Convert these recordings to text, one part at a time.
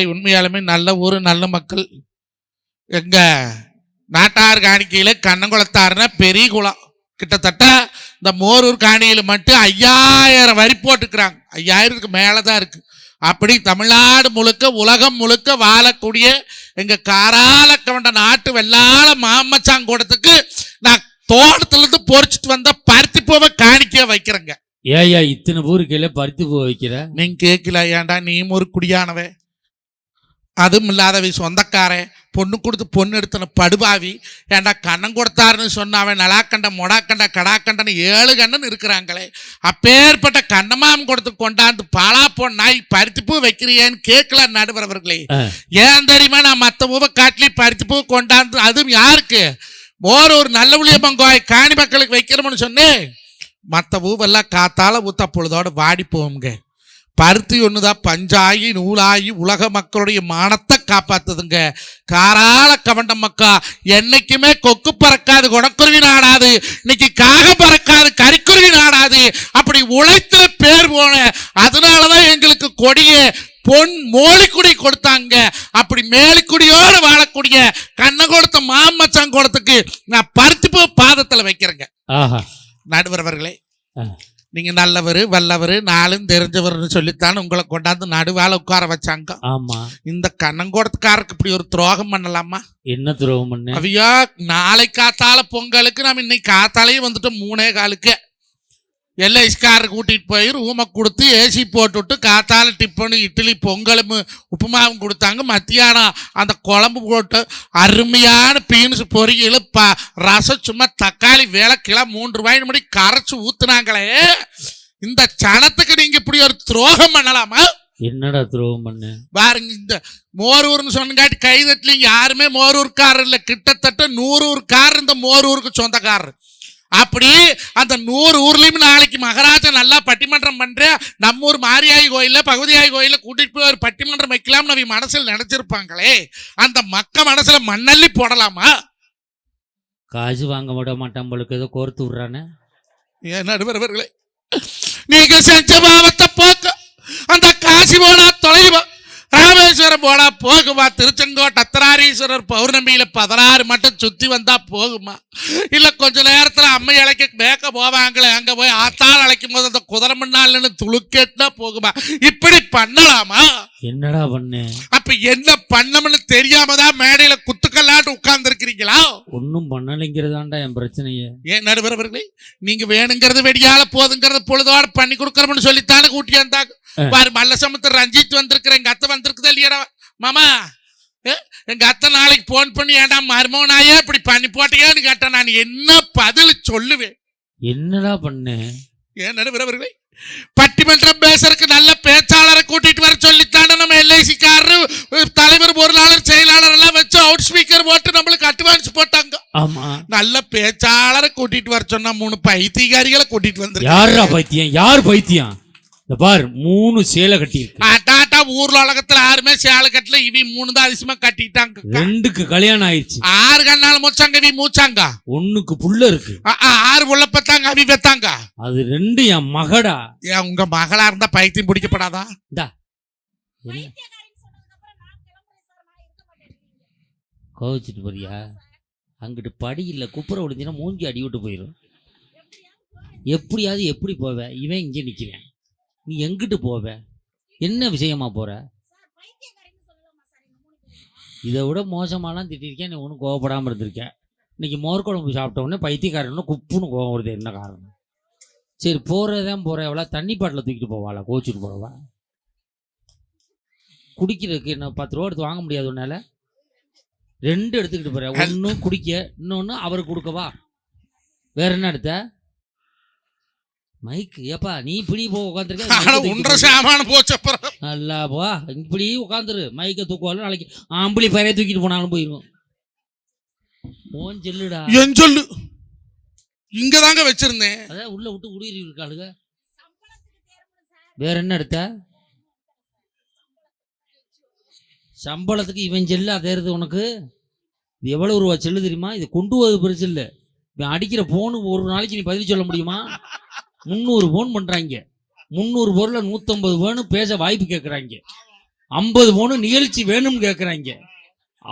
உண்மையாலுமே நல்ல ஊர் நல்ல மக்கள். எங்க நாட்டார் காணிக்கையில கண்ணங்குளத்தாருன்னா பெரிய குளம். கிட்டத்தட்ட இந்த மோரூர் காணியில மட்டும் 5000 வரி போட்டுக்கிறாங்க. 5000க்கு மேலதான் இருக்கு. அப்படி தமிழ்நாடு முழுக்க உலகம் முழுக்க வாழக்கூடிய எங்க காரால கவண்ட நாட்டு வெள்ளாள மாமச்சாங்கூடத்துக்கு நான் தோட்டத்துல இருந்து பொறிச்சிட்டு வந்த பருத்தி பூவை காணிக்க வைக்கிறேங்க. ஏயா இத்தனை ஊருக்கையில பருத்தி பூ வைக்கிற? நீங்க கேட்கல ஏன்டா, நீ ஒரு குடியானவே, அதுவும் இல்லாதவை சொந்தக்காரன், பொண்ணு கொடுத்து பொண்ணு எடுத்தன படுபாவி, ஏன்டா கண்ணம் கொடுத்தாருன்னு சொன்னாவன் நலாக்கண்ட மொடாக்கண்ட கடாக்கண்டன்னு 7 கண்ணன் இருக்கிறாங்களே. அப்பேற்பட்ட கண்ணமாம் கொடுத்து கொண்டாந்து பாலா போன் நாய் பருத்தி பூ வைக்கிறியேன்னு கேட்கல நடுவரவர்களே. ஏன் தெரியுமா, நான் மற்ற பூவை காட்டிலே பருத்தி பூ கொண்டாந்து, அதுவும் யாருக்கு ஒரு நல்ல உளியம்மன் கோயில் காணி மக்களுக்கு வைக்கிறோம்னு சொன்னேன். மற்ற பூவெல்லாம் காத்தால ஊத்த பொழுதோட வாடி போவோங்க. பருத்தி ஒண்ணுதான் பஞ்சாயி நூலாகி உலக மக்களுடைய மானத்தை காப்பாத்துதுங்க. காரால கவண்ட மக்கா என்னைக்குமே கொக்கு பறக்காது குணக்குருவி நாடாது, இன்னைக்கு காகம் பறக்காது கறிக்குருவி நாடாது. அப்படி உழைத்த பேர் போன, அதனாலதான் எங்களுக்கு கொடிய பொன் மோலிக்குடி கொடுத்தாங்க. அப்படி மேலிக்குடியோடு வாழக்கூடிய கண்ண கொடுத்த மாமச்சாங்கோடத்துக்கு நான் பருத்தி பூ பாதத்துல வைக்கிறேங்க. நடுவரவர்களே, நீங்க நல்லவரு வல்லவரு நாளும் தெரிஞ்சவர்னு சொல்லித்தான் உங்களை கொண்டாந்து நடுவால உட்கார வச்சாங்க. ஆமா, இந்த கண்ணங்கோடத்துக்காரருக்கு இப்படி ஒரு துரோகம் பண்ணலாமா? என்ன துரோகம் பண்ண? அவையா, நாளை காத்தால பொங்கலுக்கு நம்ம இன்னைக்கு காத்தாலையும் வந்துட்டோம் 3:15 எல்ஐஸ்காரர் கூட்டிட்டு போய் ரூமை கொடுத்து ஏசி போட்டுவிட்டு காத்தால டிஃபனு இட்லி பொங்கலும் உப்புமாவும் கொடுத்தாங்க. மத்தியானம் அந்த குழம்பு போட்டு அருமையான பீன்ஸ் பொரியல் ரசம் சும்மா தக்காளி வேலை கிலோ 3 ரூபாய்னு முடி கரைச்சு ஊத்துனாங்களே. இந்த சனத்துக்கு நீங்க இப்படி ஒரு துரோகம் பண்ணலாமா? என்னடா துரோகம் பண்ண பாருங்க, இந்த மோரூர்னு சொன்னங்காட்டி கைதட்டலிங்க. யாருமே மோரூர்காரர் இல்லை, கிட்டத்தட்ட 100 ஊர்காரர் இந்த மோரூருக்கு சொந்தக்காரர். அப்படி அந்த 100 ஊர்லயும் நாளைக்கு மகாராஜா நல்லா பட்டிமன்றம் பண்ற நம்ம ஊர் மாரியாயி கோயில்ல பகுதியாயி கோயில கூட்டிட்டு போய் ஒரு பட்டிமன்றம் வைக்கலாம் நம்ம மனசில் நினைச்சிருப்பாங்களே. அந்த மக்க மனசுல மண்ணள்ளி போடலாமா? காசு வாங்க விட மாட்டான் போலுக்கு, ஏதோ கோர்த்து விடுறானே. ஏன் நடுவர்களே, நீங்க செஞ்ச பாவத்தை போக்க அந்த காசி போனா தொலைவா, ராமேஸ்வரம் போனா போகுமா, திருச்செங்கோட்டை அத்தராரீஸ்வரர் பௌர்ணமியில 16 மட்டும் சுத்தி வந்தா போகுமா? இல்ல கொஞ்ச நேரத்துல அம்மை அழைக்க மேக்க போவாங்களே, அங்க போய் ஆத்தாள் அழைக்கும் போது அந்த குதிரை முன்னாள்னு துளுக்கேட்டா போகுமா? இப்படி பண்ணலாமா? என்னடா பண்ண? அப்ப என்ன பண்ணணும்னு தெரியாம தான் மேடையில குத்துக்கல்லாட்டு உட்கார்ந்து இருக்கிறீங்களா? ஒன்னும் பண்ணலைங்கிறதாண்டா என் பிரச்சனையே. ஏன் நடுவர்களே, நீங்க வேணுங்கிறது வெடியால போதுங்கிறது பொழுதோட பண்ணி கொடுக்கறோம்னு சொல்லித்தானே கூட்டி வந்தாங்க. பாரு, மல்ல சமுத்திர ரஞ்சித் வந்திருக்கிற, எங்க அத்தை வந்திருக்குதா இல்லையா மாமா? எங்க அத்தை நாளைக்கு போன் பண்ணி ஏன்டா மருமகனாயே இப்படி பண்ணி போட்டியான்னு கேட்டேன். நான் என்ன பதில் சொல்லுவேன்? என்னடா பண்ண? ஏன் நடுவர்களே, பட்டிமன்றம் பேசுறதுக்கு நல்ல பேச்சாளரை கூட்டிட்டு வர சொல்லித்தானே நம்ம எல்ஐசிக்காரரு தலைவர் பொருளாளர் செயலாளர் எல்லாம் வச்சு அவுட் ஸ்பீக்கர் போட்டு நம்மளுக்கு அட்வான்ஸ் போட்டாங்க. ஆமா, நல்ல பேச்சாளரை கூட்டிட்டு வர சொன்னா 3 பைத்தியக்காரிகளை கூட்டிட்டு வந்து. யாரா பைத்தியம்? யார் பைத்தியம்? இந்த பார், 3 சேலை கட்டி டாட்டா ஊர்ல உலகத்துல யாருமே சேலை கட்டல, இவி 3 தான் அதிசயமா கட்டிட்டாங்க. 2க்கு கல்யாணம் ஆயிடுச்சு. 6 கண்ணால மூச்சாங்க, இவி மூச்சாங்க. 1க்கு புள்ள இருக்கு. 6 புள்ள பெத்தாங்க, அவி பெத்தாங்க. அது 2 என் மகடா. ஏன் உங்க மகளா இருந்தா பைத்தியம் பிடிக்கப்படாதா? கோவிச்சிட்டு போறியா? அங்கிட்டு படி இல்ல, குப்புற விழுந்தினா மூஞ்சி அடி விட்டு போயிடும். எப்படியாவது எப்படி போவ? இவன் இங்கே நிக்கிறேன், நீ எங்கிட்டு போவ? என்ன விஷயமா போற? இதை விட மோசமாலாம் திட்டிருக்கேன், நீ ஒன்றும் கோவப்படாமல் இருந்திருக்கேன். இன்னைக்கு மோர்குழம்பு சாப்பிட்ட உடனே பைத்தியக்காரன்னு குப்புன்னு கோவம் வருது. என்ன காரணம்? சரி, போறதான் போற. எவ்வளோ தண்ணி பாட்டில் தூக்கிட்டு போவாளா? கோச்சிட்டு போறவா? குடிக்கிறதுக்கு என்ன 10 ரூபா எடுத்து வாங்க முடியாது உன்னால? 2 எடுத்துக்கிட்டு போற. ஒன்று குடிக்க, இன்னொன்று அவருக்கு கொடுக்கவா? வேற என்ன எடுத்த? மைக்கு. ஏப்பா நீ இப்படி போ உட்காந்துருக்க, நல்லா போ, இப்படி உட்காந்துரு. மைக்கை தூக்குவாலும் நாளைக்கு ஆம்பளி பயிரை தூக்கிட்டு போனாலும் போயிடும். போன் சொல்லுடா. என் சொல்லு, இங்கதாங்க வச்சிருந்தேன். அதான் உள்ள விட்டு குடியிரு இருக்காளுங்க. வேற என்ன எடுத்த? சம்பளத்துக்கு இவன் செல்லு அதேறது உனக்கு. இது எவ்வளவு ரூபா செல்லு தெரியுமா? இது கொண்டு போவது பெருசு இல்லை. இவன் அடிக்கிற போனு ஒரு நாளைக்கு நீ பதில் சொல்ல முடியுமா? 300 போன் பண்றாங்க. 300 பொருளை 150 வேணும் பேச வாய்ப்பு கேட்குறாங்க. 50 பவுன் நிகழ்ச்சி வேணும்னு கேட்குறாங்க.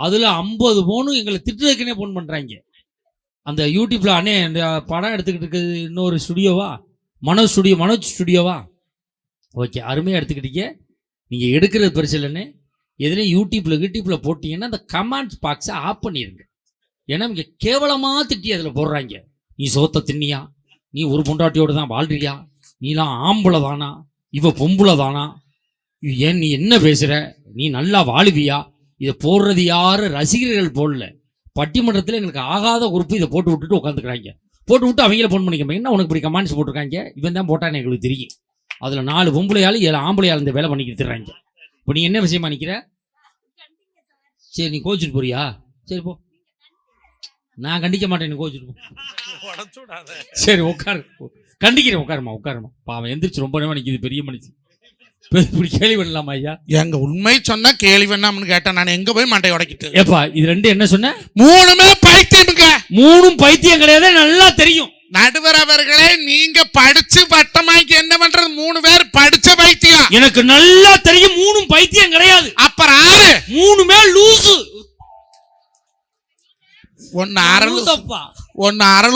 அதில் 50 பவுன் எங்களை திட்டுறதுக்குன்னே ஃபோன் பண்ணுறாங்க. அந்த யூடியூப்ல அண்ணே இந்த படம் எடுத்துக்கிட்டு இருக்குது இன்னொரு ஸ்டுடியோவா, மனோஜ் ஸ்டுடியோவா? ஓகே, அருமையாக எடுத்துக்கிட்டீங்க. நீங்கள் எடுக்கிறது பெருசு இல்லைன்னு எதுலேயும் யூடியூப்பில் போட்டிங்கன்னா அந்த கமெண்ட்ஸ் பாக்ஸை ஆஃப் பண்ணிடுங்க. ஏன்னா இங்கே கேவலமாக திட்டி அதில் போடுறாங்க. நீ சோத்த தின்னியா, நீ ஒரு பொண்டாட்டியோடு தான் வாழ்றியா, நீலாம் ஆம்பளை தானா, இவ பொம்பளை தானா, ஏன் நீ என்ன பேசுகிற, நீ நல்லா வாழுவியா? இதை போடுறது யாரும் ரசிகர்கள் போடல, பட்டிமன்றத்தில் எங்களுக்கு ஆகாத உறுப்பு இதை போட்டு விட்டுட்டு உட்காந்துக்கிறாங்க. போட்டு விட்டு அவங்கள ஃபோன் பண்ணிக்க, என்ன உனக்கு இப்படி கமெண்ட்ஸ் போட்டிருக்காங்க, இவன் தான் போட்டான்னு எங்களுக்கு தெரியும். அதில் 4 பொம்பளையாலும் 7 ஆம்பளையால் இந்த வேலை பண்ணிக்கிட்டு தர்றாங்க. இப்போ நீ என்ன விஷயமா நிற்கிற? சரி, நீ கோச்சிட்டு போறியா? சரி போ, நான் கண்டிக்க மாட்டேன், நீ கோச்சிட்டு போ. சரி உட்காரு, கண்டிக்கிறேன், உட்காருமா. பாவம் எந்திரிச்சு ரொம்ப நேரம் நிற்கிது, பெரிய மனுஷன். இப்படி கேள்வி பண்ணலாமா ஐயா? எங்க உண்மை சொன்னா கேள்வி வேணாம்னு கேட்டேன். நான் எங்க போய் மண்டை உடைக்கிட்டு? ஏப்பா இது 2 என்ன சொன்ன? 3மே பைத்தியமுங்க. 3ம் பைத்தியம் கிடையாது, நல்லா தெரியும். நடுவர் அவர்களே, நீங்க படிச்சு பட்டமாக்கி என்ன பண்றது? 3 பேர் படிச்ச பைத்தியம். எனக்கு நல்லா தெரியும் 3ம் பைத்தியம் கிடையாது. அப்புறம் 3மே லூசு. ஒன்னு அரை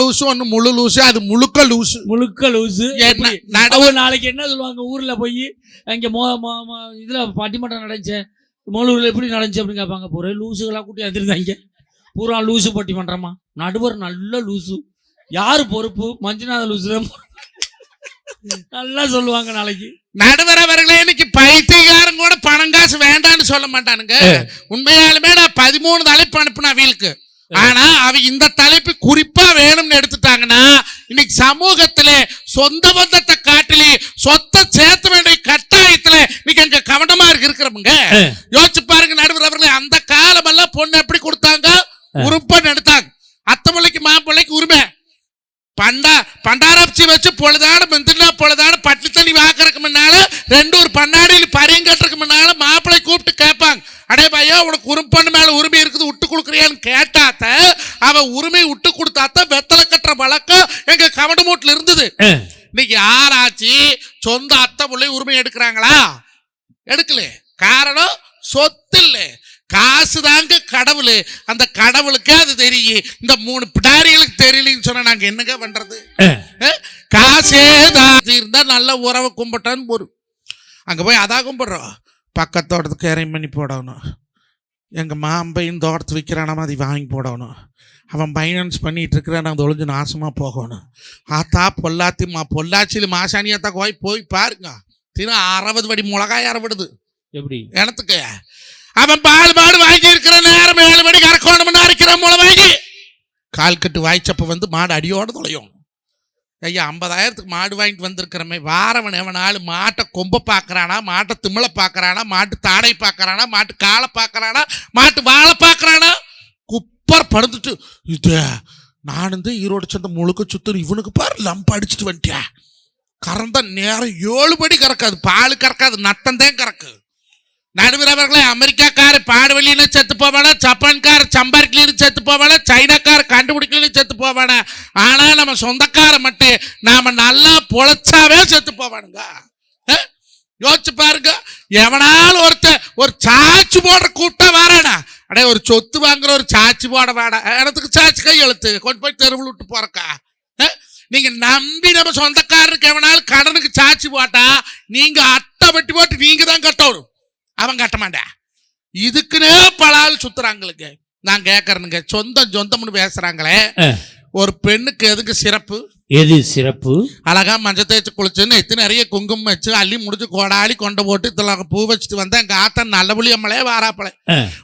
லூசு, ஒன்னு முழு லூசு. அது முழுக்க லூசு. நாளைக்கு என்ன சொல்லுவாங்க ஊர்ல போய், அங்க இதுல பட்டிமன்றம் நடந்துச்சு, மோலூர்ல எப்படி நடந்துச்சு அப்படின்னு கேட்பாங்க. பூரா லூசுகளா கூட்டி வந்துருந்தாங்க, பூரா லூசு பட்டிமன்றமா. நடுவர் நல்ல லூசு. யாரு பொறுப்பு? மஞ்சுநாத லூசு நல்லா சொல்லுவாங்க நாளைக்கு. நடுவர் அவர்களே, இன்னைக்கு பைத்தியக்காரன் கூட பணம் காசு வேண்டான்னு சொல்ல மாட்டானுங்க. உண்மையாலுமே நான் 13 தலைப்பு அனுப்புனா வீலுக்கு. ஆனா அவ இந்த தலைப்பு குறிப்பா வேணும்னு எடுத்துட்டாங்கன்னா இன்னைக்கு சமூகத்திலே சொந்த பந்தத்தை காட்டிலே சொத்தை சேர்த்த வேண்டிய கட்டாயத்துல இன்னைக்கு அங்க கவனமா இருக்கிறவங்க யோசிச்சு பாருங்க. நடுவர் அவர்களே, அந்த காலம் எல்லாம் பொண்ணு எப்படி கொடுத்தாங்க? உறுப்பன்னு எடுத்தாங்க. அத்தை பிள்ளைக்கு மாப்பிள்ளைக்கு உரிமை. பண்டாரப்சி வச்சு பொழுதாடு மந்திரினா பொழுதாடு பட்டி தண்ணி வாக்குறதுக்கு முன்னால 2 ஒரு பண்ணாடியில் பரியங்கட்டுறதுக்கு முன்னால மாப்பிள்ளை கூப்பிட்டு கேட்பாங்க, அடே பையா உனக்கு உறுப்பண்ணு மேல உரிமை இருக்குது, விட்டு கொடுக்குறியான்னு கேட்டாத்த அவ உரிமை விட்டு கொடுத்தாத்த வெத்தலை கட்டுற வழக்கம் எங்க கவனமூட்டில் இருந்தது. இன்னைக்கு யாராச்சு சொந்த அத்தை பிள்ளை உரிமை எடுக்கிறாங்களா? எடுக்கல. காரணம் சொத்து இல்லை, காசு தாங்க கடவுள். அந்த கடவுளுக்கே அது தெரியும், இந்த 3 பிடாரிகளுக்கு தெரியலன்னு சொன்னா நாங்க என்னங்க பண்றது? காசே தான் இருந்தா நல்ல உறவை கும்பிட்டான்னு போறோம். அங்க போய் அதான் கும்பிடுறோம். பக்கத்தோட்டத்துக்கு இறையும் பண்ணி போடணும். எங்கள் மாம்பையும் தோட்டத்து விற்கிறானாம அதை வாங்கி போடணும். அவன் ஃபைனான்ஸ் பண்ணிகிட்டு இருக்கிறான், அது ஒழிஞ்சு நாசமாக போகணும். ஆத்தா பொள்ளாச்சியில் மாசாணியாத்தா போய் பாருங்க, தினம் 60 வடி மிளகாய் அறவிடுது. எப்படி எனத்துக்கு? அவன் பால் மாடு வாங்கி இருக்கிற நேரம் 7 மணிக்கு அரைக்கணும்னு அரைக்கிற மூளை வாங்கி கால்கட்டு வாய்ச்சப்ப வந்து மாடு அடியோடு தொலையும். ஐயா 50,000க்கு மாடு வாங்கிட்டு வந்திருக்கிறமே, வாரவன் எவனாலும் மாட்டை கொம்பை பார்க்குறானா, மாட்டை திமிழை பார்க்குறானா, மாட்டு தாடை பார்க்குறானா, மாட்டு காலை பார்க்குறானா, மாட்டு வாழை பார்க்குறானா, குப்பர் படுத்துட்டு இது நான் ஈரோடு சந்தை முழுக்க சுத்தம் இவனுக்கு பாரு லம்ப அடிச்சுட்டு வந்துட்டியா. கறந்த நேரம் 7 படி கறக்காது, பால் கறக்காது, நட்டம்தான் கறக்கு. நடுவர் அவர்களே, அமெரிக்காக்கார பாடுவெளியில செத்து போவானா, ஜப்பான்கார சம்பாரிக்கல செத்து போவானா, சைனாக்கார கண்டுபிடிக்கல செத்து போவானா, ஆனா நம்ம சொந்தக்கார மட்டும் நாம நல்லா பொழைச்சாவே செத்து போவானுங்க. யோசிச்சு பாருங்க. எவனாலும் ஒரு சாட்சி போடுற கூட்டம் வாரானா, அடே ஒரு சொத்து வாங்குற ஒரு சாட்சி போட வாடா, இடத்துக்கு சாட்சி கை எழுத்து கொண்டு போய் தெருவில் விட்டு போறக்கா. நீங்க நம்பி நம்ம சொந்தக்காரருக்கு எவனாலும் கடனுக்கு சாட்சி போட்டா நீங்க அட்டை வெட்டி போட்டு நீங்க தான் கட்டணும், அவன் கட்ட மாட்டேன். இதுக்குன்னே பல ஆள் சுத்துறாங்களுக்கு. நான் கேட்கறேனுங்க, சொந்தம்னு பேசுறாங்களே, ஒரு பெண்ணுக்கு எதுக்கு சிறப்பு? எது சிறப்பு? அழகா மஞ்சள் தேய்ச்சி குளிச்சுன்னு எத்தனை நிறைய குங்குமம் வச்சு அள்ளி முடிச்சு கோடாளி கொண்ட போட்டு இதெல்லாம் பூ வச்சுட்டு வந்தா எங்க ஆத்தன் நல்ல புளியம்மளே வாராப்பளே.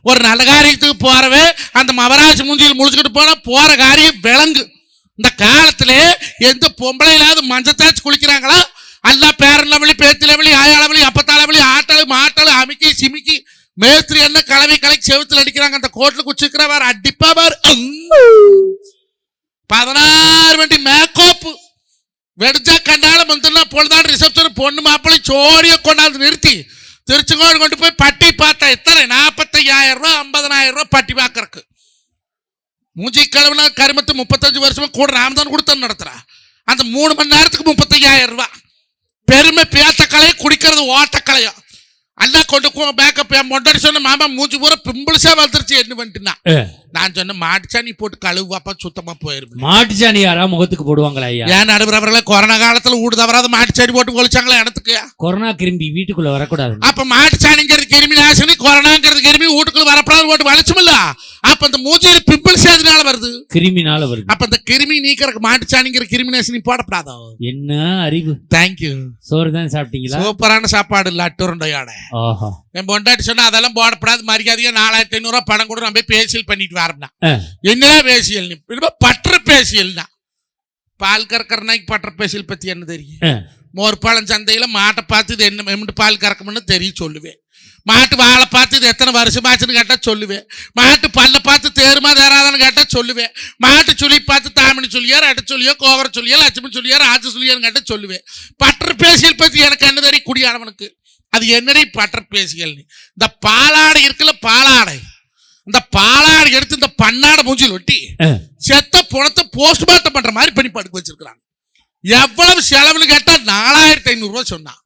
ஒரு நல்ல காரியத்துக்கு போறவே அந்த மவராசி மூஞ்சியில் முடிச்சுக்கிட்டு போனா போற காரியம் விளங்கு. இந்த காலத்துல எந்த பொம்பளை இல்லாத மஞ்சள் தேய்ச்சி குளிக்கிறாங்களா? அல்ல பேரளவழி பேத்திலவழி ஆயாளவழி அப்பத்தாளவழி ஆட்டாளு மாட்டாளு அமுக்கி சிமிக்கி மேஸ்திரி என்ன கலவி கலக்கி செவுத்துல அடிக்கிறாங்க. அந்த கோட்ல குச்சிக்கிற வேற அடிப்பா பாரு 16 வண்டி மேக்கோப்பு வெடிச்சா கண்டாலும் வந்துன்னா பொழுதாடு ரிசப்ஷன் பொண்ணு மாப்பிள்ளை சோடிய கொண்டாந்து நிறுத்தி திருச்செங்கோடு கொண்டு போய் பட்டி பார்த்தா எத்தனை 45,000 ரூபா 50,000 ரூபா பட்டி பார்க்கறக்கு. மூஞ்சி கிழவுனா கருமத்து 35 வருஷமா கூட ராமதான் கொடுத்த நடத்துறா. அந்த 3 மணி நேரத்துக்கு 35,000 ரூபா. பெருமை பேத்தக்கலையை குடிக்கிறது ஓட்டக்கலையா. அண்ணா கொண்டு பேக்கப் என் மொட்டடி சொன்ன மாமா மூஞ்சி பூரா பிம்பிள்ஸா வந்துருச்சு என்ன பண்ணிட்டுனா நான் சொன்னேன் மாட்டுச்சாணி போட்டு கழுவாப்பா சுத்தமா போயிரும். மாட்டுச்சாணி யாரா முகத்துக்கு போடுவாங்களா ஐயா? ஏன் நடுவரவர்களே கொரோனா காலத்துல ஊடு தவறாத மாட்டுச்சாணி போட்டு ஒழிச்சாங்களா இடத்துக்கு? கொரோனா கிரும்பி வீட்டுக்குள்ள வரக்கூடாது. அப்ப மாட்டுச்சாணிங்கிறது கிருமி நாசினி, கொரோனாங்கிறது கிருமி வீட்டுக்குள்ள வரப்படாது போட்டு வலிச்சுமில்ல. அப்ப அந்த மூஞ்சியில பிம்பிள்ஸ் எதனால வருது? கிருமினால வருது. அப்ப அந்த கிருமி நீக்கிறதுக்கு மாட்டுச்சாணிங்கிற கிருமி நாசினி போடப்படாதோ? என்ன அறிவு. தேங்க்யூ. சோறு தான் சாப்பிட்டீங்களா? சூப்பரான சாப்பாடு இல்ல அட்டுருண்டையோட. ஆஹா. என் பொண்டாட்டி சொன்னா அதெல்லாம் போடப்படாது, மரியாதையா 4500 பணம் கூட நம்ம போய் பேசியல் பண்ணிட்டு வரேன்னா. என்ன பேசியல்? பற்ற பேசியல்னா பால் கறக்கறனாய்க்கு பற்ற பேசியல் பத்தி என்ன தெரியும்? மோர்பாலம் சந்தையில மாட்டை பார்த்து இது என்ன பால் கறக்கணும்னு தெரியும் சொல்லுவேன். மாட்டு வாழை பார்த்து இது எத்தனை வருஷமாச்சுன்னு கேட்டா சொல்லுவேன். மாட்டு பல்ல பார்த்து தேருமா தேராதான்னு கேட்டா சொல்லுவேன். மாட்டு சுழி பார்த்து தாமணி சொல்லியார், அட சொல்லியோ, கோவர சொல்லியோ, லட்சுமி சொல்லியார், ஆச்சு சொல்லியார்னு கேட்டா சொல்லுவேன். பற்ற பேசியல் பத்தி எனக்கு என்ன தெரியும்? குடியானவனுக்கு அது என்னடி பற்ற பேசியல்? இந்த பாலாடை இருக்குல்ல, பாலாடை, இந்த பாலாடை எடுத்து இந்த பண்ணாடை மூஞ்சில் ஒட்டி செத்த புணத்தை போஸ்ட்மார்ட்டம் பண்ற மாதிரி பண்ணி படுக்க வச்சிருக்காங்க. எவ்வளவு செலவுன்னு கேட்டா 4500 ரூபாய் சொன்னான்.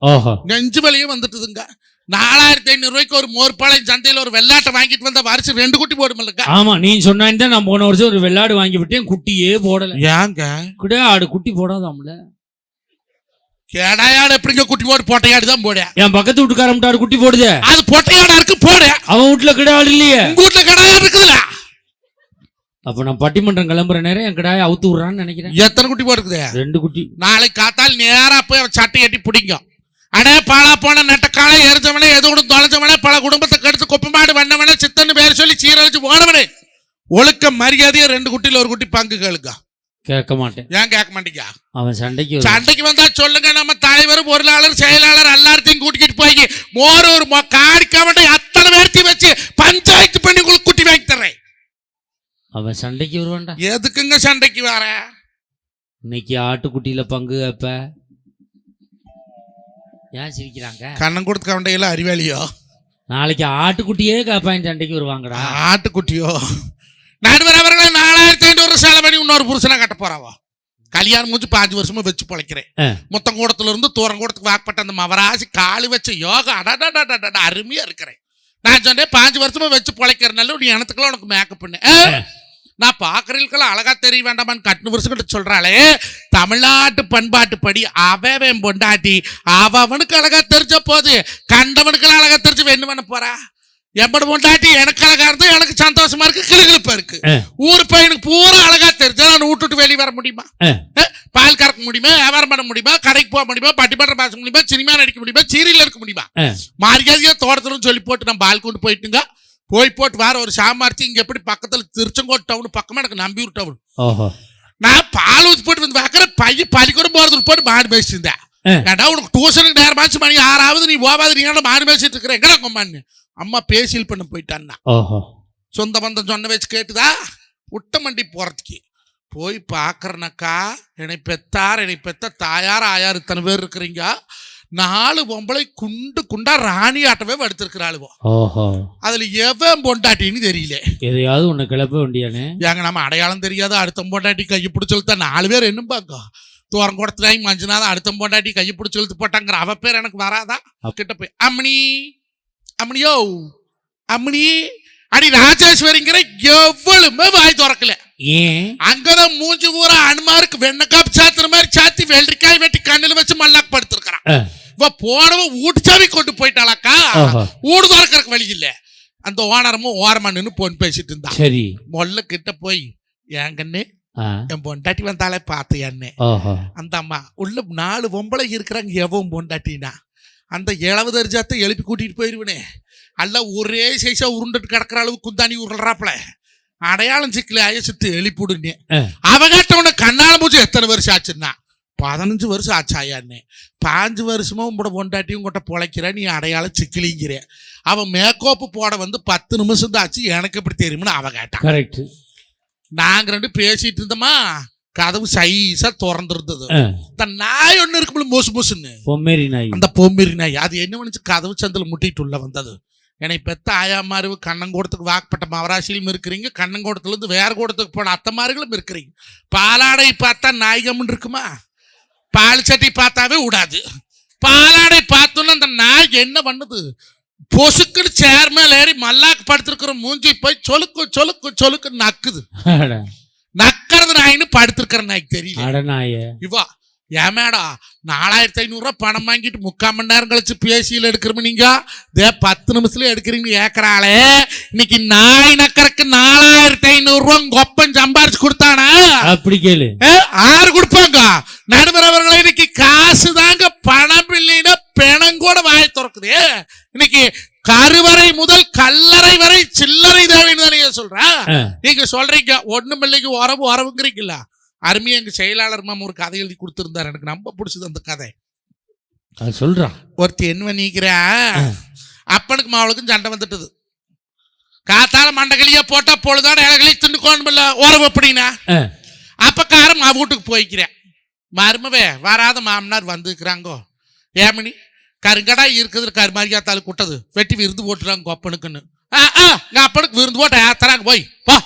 நெஞ்சு வலியும் வந்துட்டுதுங்க. 4500 ரூபாய்க்கு ஒரு மோர்பாளையம் சந்தையில ஒரு வெள்ளாட்டை வாங்கிட்டு வந்த வருஷம் 2 குட்டி போடுமில்லக்கா? ஆமா, நீ சொன்னா நான் போன வருஷம் ஒரு வெள்ளாடு வாங்கி விட்டேன், குட்டியே போடல. ஏங்க கிடையாது, குட்டி போடாதாம்ல. கேடாயாடு எப்படிங்க குட்டி போடு? பொட்டையாடு தான் போட. என் பக்கத்து வீட்டுக்காரம்ட்டாரு குட்டி போடுது. அது பொட்டையாடா இருக்கு போட. அவன் வீட்டுல கிடையாது இல்லையே. உங்க வீட்டுல கிடையாது இருக்குதுல. அப்ப நான் பட்டிமன்றம் கிளம்புற நேரம் என் கடாயை அவுத்து விடுறான்னு நினைக்கிறேன். எத்தனை குட்டி போடுக்குது? 2 குட்டி. நாளைக்கு காத்தால் நேரா போய் அவன் சட்டை கட்டி பிடிங்க. அடே பாலா போன நெட்டக்கால எரிஞ்சவனே, எதோடு தொலைஞ்சவனே, பல குடும்பத்தை கெடுத்து குப்பமாடு வண்ணவனே, சித்தன்னு பேர் சொல்லி சீரழிச்சு போனவனே, ஒழுக்க மரியாதையா 2 குட்டியில 1 குட்டி பங்கு கேளுக்கா. கேட்க மாட்டேன். ஏன் கேட்க மாட்டீங்க? அவன் சண்டைக்கு வந்தா சொல்லுங்க. நம்ம தலைவர், பொருளாளர், செயலாளர் எல்லாத்தையும் கூட்டிக்கிட்டு போய் ஒரு காடிக்காமட்டை அத்தனை பேர்த்தையும் வச்சு பஞ்சாயத்து பண்ணி உங்களுக்கு குட்டி வாங்கி தர்றேன். அவன் சண்டைக்கு வருவான்டா. எதுக்குங்க சண்டைக்கு வர? இன்னைக்கு ஆட்டுக்குட்டியில பங்கு அப்ப ஏன் சிரிக்கிறாங்க? கண்ணம் கொடுத்து கவண்டையில அறிவாளியோ? நாளைக்கு ஆட்டுக்குட்டியே காப்பாயின் சண்டைக்கு வருவாங்கடா. ஆட்டுக்குட்டியோ? நடுவர் அவர்களை 4500 செலவு பண்ணி இன்னொரு புருஷனா கட்ட போறாவோ? கல்யாணம் முடிஞ்சு 5 வருஷமா வச்சு பொழைக்கிறேன். மொத்தம் கூடத்துல இருந்து தூரம் கூடத்துக்கு வாக்கப்பட்ட அந்த மவராசி காலு வச்ச யோகா அடடா அருமையா இருக்கிறேன். நான் சொன்னேன் 5 வருஷமா வச்சு பொழைக்கிறனால நீ எனத்துக்கெல்லாம் உனக்கு மேக்கப் பண்ண. நான் பாக்குறதுக்கெல்லாம் அழகா தெரிய வேண்டாமான்னு 8 வருஷம் கிட்ட சொல்றாளே. தமிழ்நாட்டு பண்பாட்டு படி அவன் பொண்டாட்டி அவனுக்கு அழகா தெரிஞ்ச போது கண்டவனுக்கெல்லாம் அழகா தெரிஞ்சு என்ன பண்ண போறா? எப்படி பொண்டாட்டி எனக்கு அழகா இருந்து எனக்கு சந்தோஷமா இருக்கு, கிளுகிழப்பா இருக்கு. ஊர் பையனுக்கு பூரா அழகா தெரிஞ்சா நான் விட்டுட்டு வெளியே வர முடியுமா? பால் கறக்க முடியுமா? வியாபாரம் பண்ண முடியுமா? கடைக்கு போக முடியுமா? பட்டிமன்றம் பேச முடியுமா? சினிமா நடிக்க முடியுமா? சீரியல் எடுக்க முடியுமா? மார்கேதியா தோட்டத்துல சொல்லி போட்டு நான் பால் கொண்டு போயிட்டுங்க. போட்டு வேற ஒரு சாமார்த்தி இங்க எப்படி பக்கத்துல திருச்செங்கோடு டவுன் பக்கமா எனக்கு நம்பியூர் டவுன். நான் பால் ஊற்றி போட்டு வந்து பார்க்கற பையன் பள்ளிக்கூடம் போறதுக்கு போட்டு மாடு பேசிட்டு இருந்தேன். ஏன்டா உனக்கு டியூஷனுக்கு நேரமாச்சு, மணி 6 நீ போவாது, நீ மாடு பேசிட்டு இருக்கிற எங்கடா கொம்மான்னு அம்மா பேசியல் பண்ண போயிட்டான்னா. சொந்த பந்தம் சொன்ன வச்சு கேட்டுதா உட்ட மண்டி போறதுக்கு போய் பாக்குறனாக்கா என்னை பெத்த தாயார் ஆயார் இத்தனை பேர் இருக்கிறீங்க. 4 பொம்பளை குண்டா ராணி ஆட்டவே எடுத்திருக்கிறாளுவோ. அதுல எவன் பொண்டாட்டின்னு தெரியல. எதையாவது உன்னை கிளப்ப வேண்டியானே. ஏங்க நம்ம அடையாளம் தெரியாத அடுத்த பொண்டாட்டி கையை பிடிச்சொல்த்தா 4 பேர் என்ன பாக்கா தூரம் கொடுத்துட்டாங்க. மஞ்சுநாதன் அடுத்த பொண்டாட்டி கையை பிடிச்சி இழுத்து போட்டாங்கிற அவ பேர் எனக்கு வராதா? கிட்ட போய் அம்மணியோ அம்மணி அடி ராஜேஸ்வரிங்கிற எவ்வளவுமே வாய் திறக்கல. அங்கதான் மூஞ்சி ஊரா அனுமாருக்கு வெண்ணக்காப்பு சாத்துற மாதிரி சாத்தி வெள்ளரிக்காய் வெட்டி கண்ணில் வச்சு மல்லாக்கு படுத்திருக்கிறான். இவ போனவ வீட்டு சாவி கொண்டு போயிட்டாளாக்கா. வீடு திறக்கிறதுக்கு வழி இல்ல. அந்த ஓனரமும் ஓரமா நின்று போன் பேசிட்டு இருந்தா. சரி மொல்ல கிட்ட போய் ஏங்கன்னு என் பொண்டாட்டி வந்தாலே பார்த்தையான்னு. அந்த அம்மா உள்ள 4 பொம்பளை இருக்கிறாங்க. எவன் பொண்டாட்டினா அந்த 70 அரிஜாத்தை எழுப்பி கூட்டிட்டு போயிருவனே. அல்ல ஒரே சைஸா உருண்டுட்டு கிடக்கிற அளவு குந்தாணி உருள்றாப்புல அடையாளம் சிக்கல அயசித்து எழுப்பிடுன்னு. அவகிட்ட கண்ணால பூச்சி எத்தனை வருஷம் ஆச்சுன்னா 15 வருஷம் ஆச்சாயான்னு. 5 வருஷமா உங்களோட பொண்டாட்டியும் உங்கள்கிட்ட பொழைக்கிற நீ அடையாளம் சிக்கலிங்கிற. அவன் மேக்கோப்பு போட வந்து 10 நிமிஷம் தான் ஆச்சு, எனக்கு எப்படி தெரியும்னு அவ கேட்டான். கரெக்ட். நாங்க 2 பேசிட்டு இருந்தோமா, கதவு சைஸா திறந்துருந்தது. இந்த நாய் ஒண்ணு இருக்கும்போது மோசு மோசுன்னு பொம்மேரி நாய். அந்த பொம்மேரி நாய் அது என்ன பண்ணுச்சு, கதவு சந்தில முட்டிட்டு உள்ள வந்தது. என்னை பெத்த ஆயாமாரு கண்ணங்கோடத்துக்கு வாக்கப்பட்ட மவராசியிலும் இருக்கிறீங்க, கண்ணங்கோடத்துல இருந்து வேற கூடத்துக்கு போன அத்தமார்களும் இருக்கிறீங்க. பாலாடை பார்த்தா நாய்கம்னு இருக்குமா? பால் சட்டி பார்த்தாவே விடாது. பாலாடை பார்த்தோன்னா அந்த நாய் என்ன பண்ணுது, பொசுக்குன்னு சேர் மேல ஏறி மல்லாக்கு படுத்திருக்கிற மூஞ்சி போய் சொலுக்கு சொலுக்கு சொலுக்கு நக்குது. நக்கிறது நாயின்னு படுத்திருக்கிற நாய்க்கு தெரியல. அட நாயே இவா ஏன் மேடா 4500 பணம் வாங்கிட்டு 3/4 மணி நேரம் கழிச்சு பேசியில் எடுக்கிறோம் நீங்க 10 நிமிஷத்துல எடுக்கிறீங்க ஏக்கறாளே. இன்னைக்கு நாய் நக்கறக்கு 4500 கொப்பம் சம்பாரிச்சு கொடுத்தானா? அப்படி கேளு. ஆறு கொடுப்பாங்க. நடுவரவர்களை இன்னைக்கு காசு தாங்க பணம் இல்லைன்னா பிணம் கூட வாய் திறக்குது. இன்னைக்கு கருவறை முதல் கல்லறை வரை சில்லறை தேவைன்னு தானே சொல்றேன். நீங்க சொல்றீங்க ஒண்ணும் இல்லைக்கு உறவுங்கிறீங்களா? அருமையா எங்க செயலாளர் மாமா ஒரு கதை எழுதி கொடுத்திருந்தாரு. எனக்கு ரொம்ப பிடிச்சது அந்த கதை. சொல்றான். ஒருத்தி என்ன நீக்கிறா, அப்பனுக்கு மாவளுக்கும் சண்டை வந்துட்டுது. காத்தால மண்டகளியா போட்டா பொழுதோட இலகளையும் தின்னுக்கோணுமில்ல உறவு அப்படின்னா. அப்பக்காரன் வீட்டுக்கு போய்க்கிறேன். மருமவே வராத மாமனார் வந்துக்கிறாங்கோ. ஏமணி கருங்கடா இருக்குது கருமாரியாத்தாலும் கூட்டது வெட்டி விருந்து போட்டுறாங்க கொப்பனுக்குன்னு. அப்பனுக்கு விருந்து போட்ட ஏத்தறாங்க போய் போ.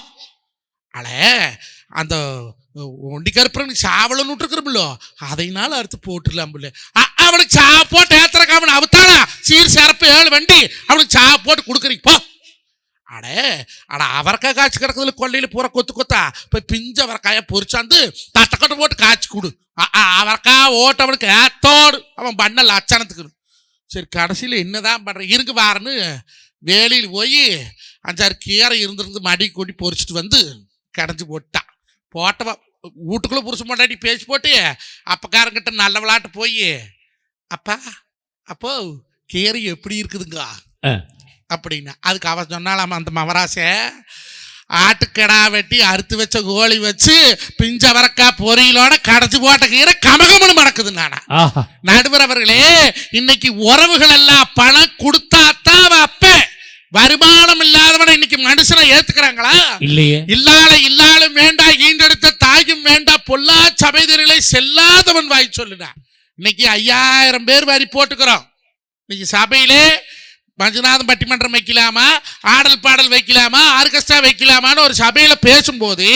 அட அந்த ஒண்டி கருப்புறனுக்கு சாவலன்னு விட்டுருக்கிறோம்ல அதைனால அறுத்து போட்டுடலாம். அவனுக்கு சா போட்டு ஏத்துறக்கு அவன் அவுத்தானா சீர் சிறப்பு 7 வண்டி அவனுக்கு சா போட்டு கொடுக்குறீங்க போ. அட அவரைக்காய் காய்ச்சி கிடக்குதுல கொள்ளையில பூரா கொத்தா போய் பிஞ்ச அவரைக்காய பொறிச்சாந்து தட்டக்கட்டு போட்டு காய்ச்சி கொடு. அவரைக்காய் ஓட்டு அவனுக்கு ஏத்தோடு அவன் பண்ண லட்சணத்துக்கு. சரி கடைசியில் என்னதான் பண்ற இருக்கு வாரன்னு வேலையில் போய் 5-6 கீரை இருந்திருந்து மடி கொட்டி பொறிச்சிட்டு வந்து கடைஞ்சி போட்டான். போட்டவ வீட்டுக்குள்ள புருஷன் மாட்டாடி பேசி போட்டு அப்பக்காரங்கிட்ட நல்ல விளாட்டு போய் அப்பா அப்போ கீரை எப்படி இருக்குதுங்க அப்படின்னா அதுக்கு அவ சொன்னாலாமா அந்த மவராசை ஆட்டுக்கடா வெட்டி அறுத்து வச்ச கோழி வச்சு பிஞ்ச வரக்கா பொரியலோட கடைச்சி போட்ட கீரை கமகமனு மணக்குது. நானா நடுவர் அவர்களே இன்னைக்கு உறவுகள் எல்லாம் பணம் கொடுத்தாத்தான் அப்ப வருமானம் இல்லாதவனை இன்னைக்கு மனுஷனை ஏத்துக்கிறாங்களா? இல்லையே. இல்லாலும் வேண்டாம் ஈண்டெடுத்த தாயும் வேண்டாம் பொல்லா சபைதர்களை செல்லாதவன் வாய் சொல்லுனா. இன்னைக்கு 5000 பேர் வரி போட்டுக்கிறோம். இன்னைக்கு சபையிலே மஞ்சுநாதன் பட்டிமன்றம் வைக்கலாமா, ஆடல் பாடல் வைக்கலாமா, ஆர்கெஸ்ட்ரா வைக்கலாமான்னு ஒரு சபையில பேசும்போது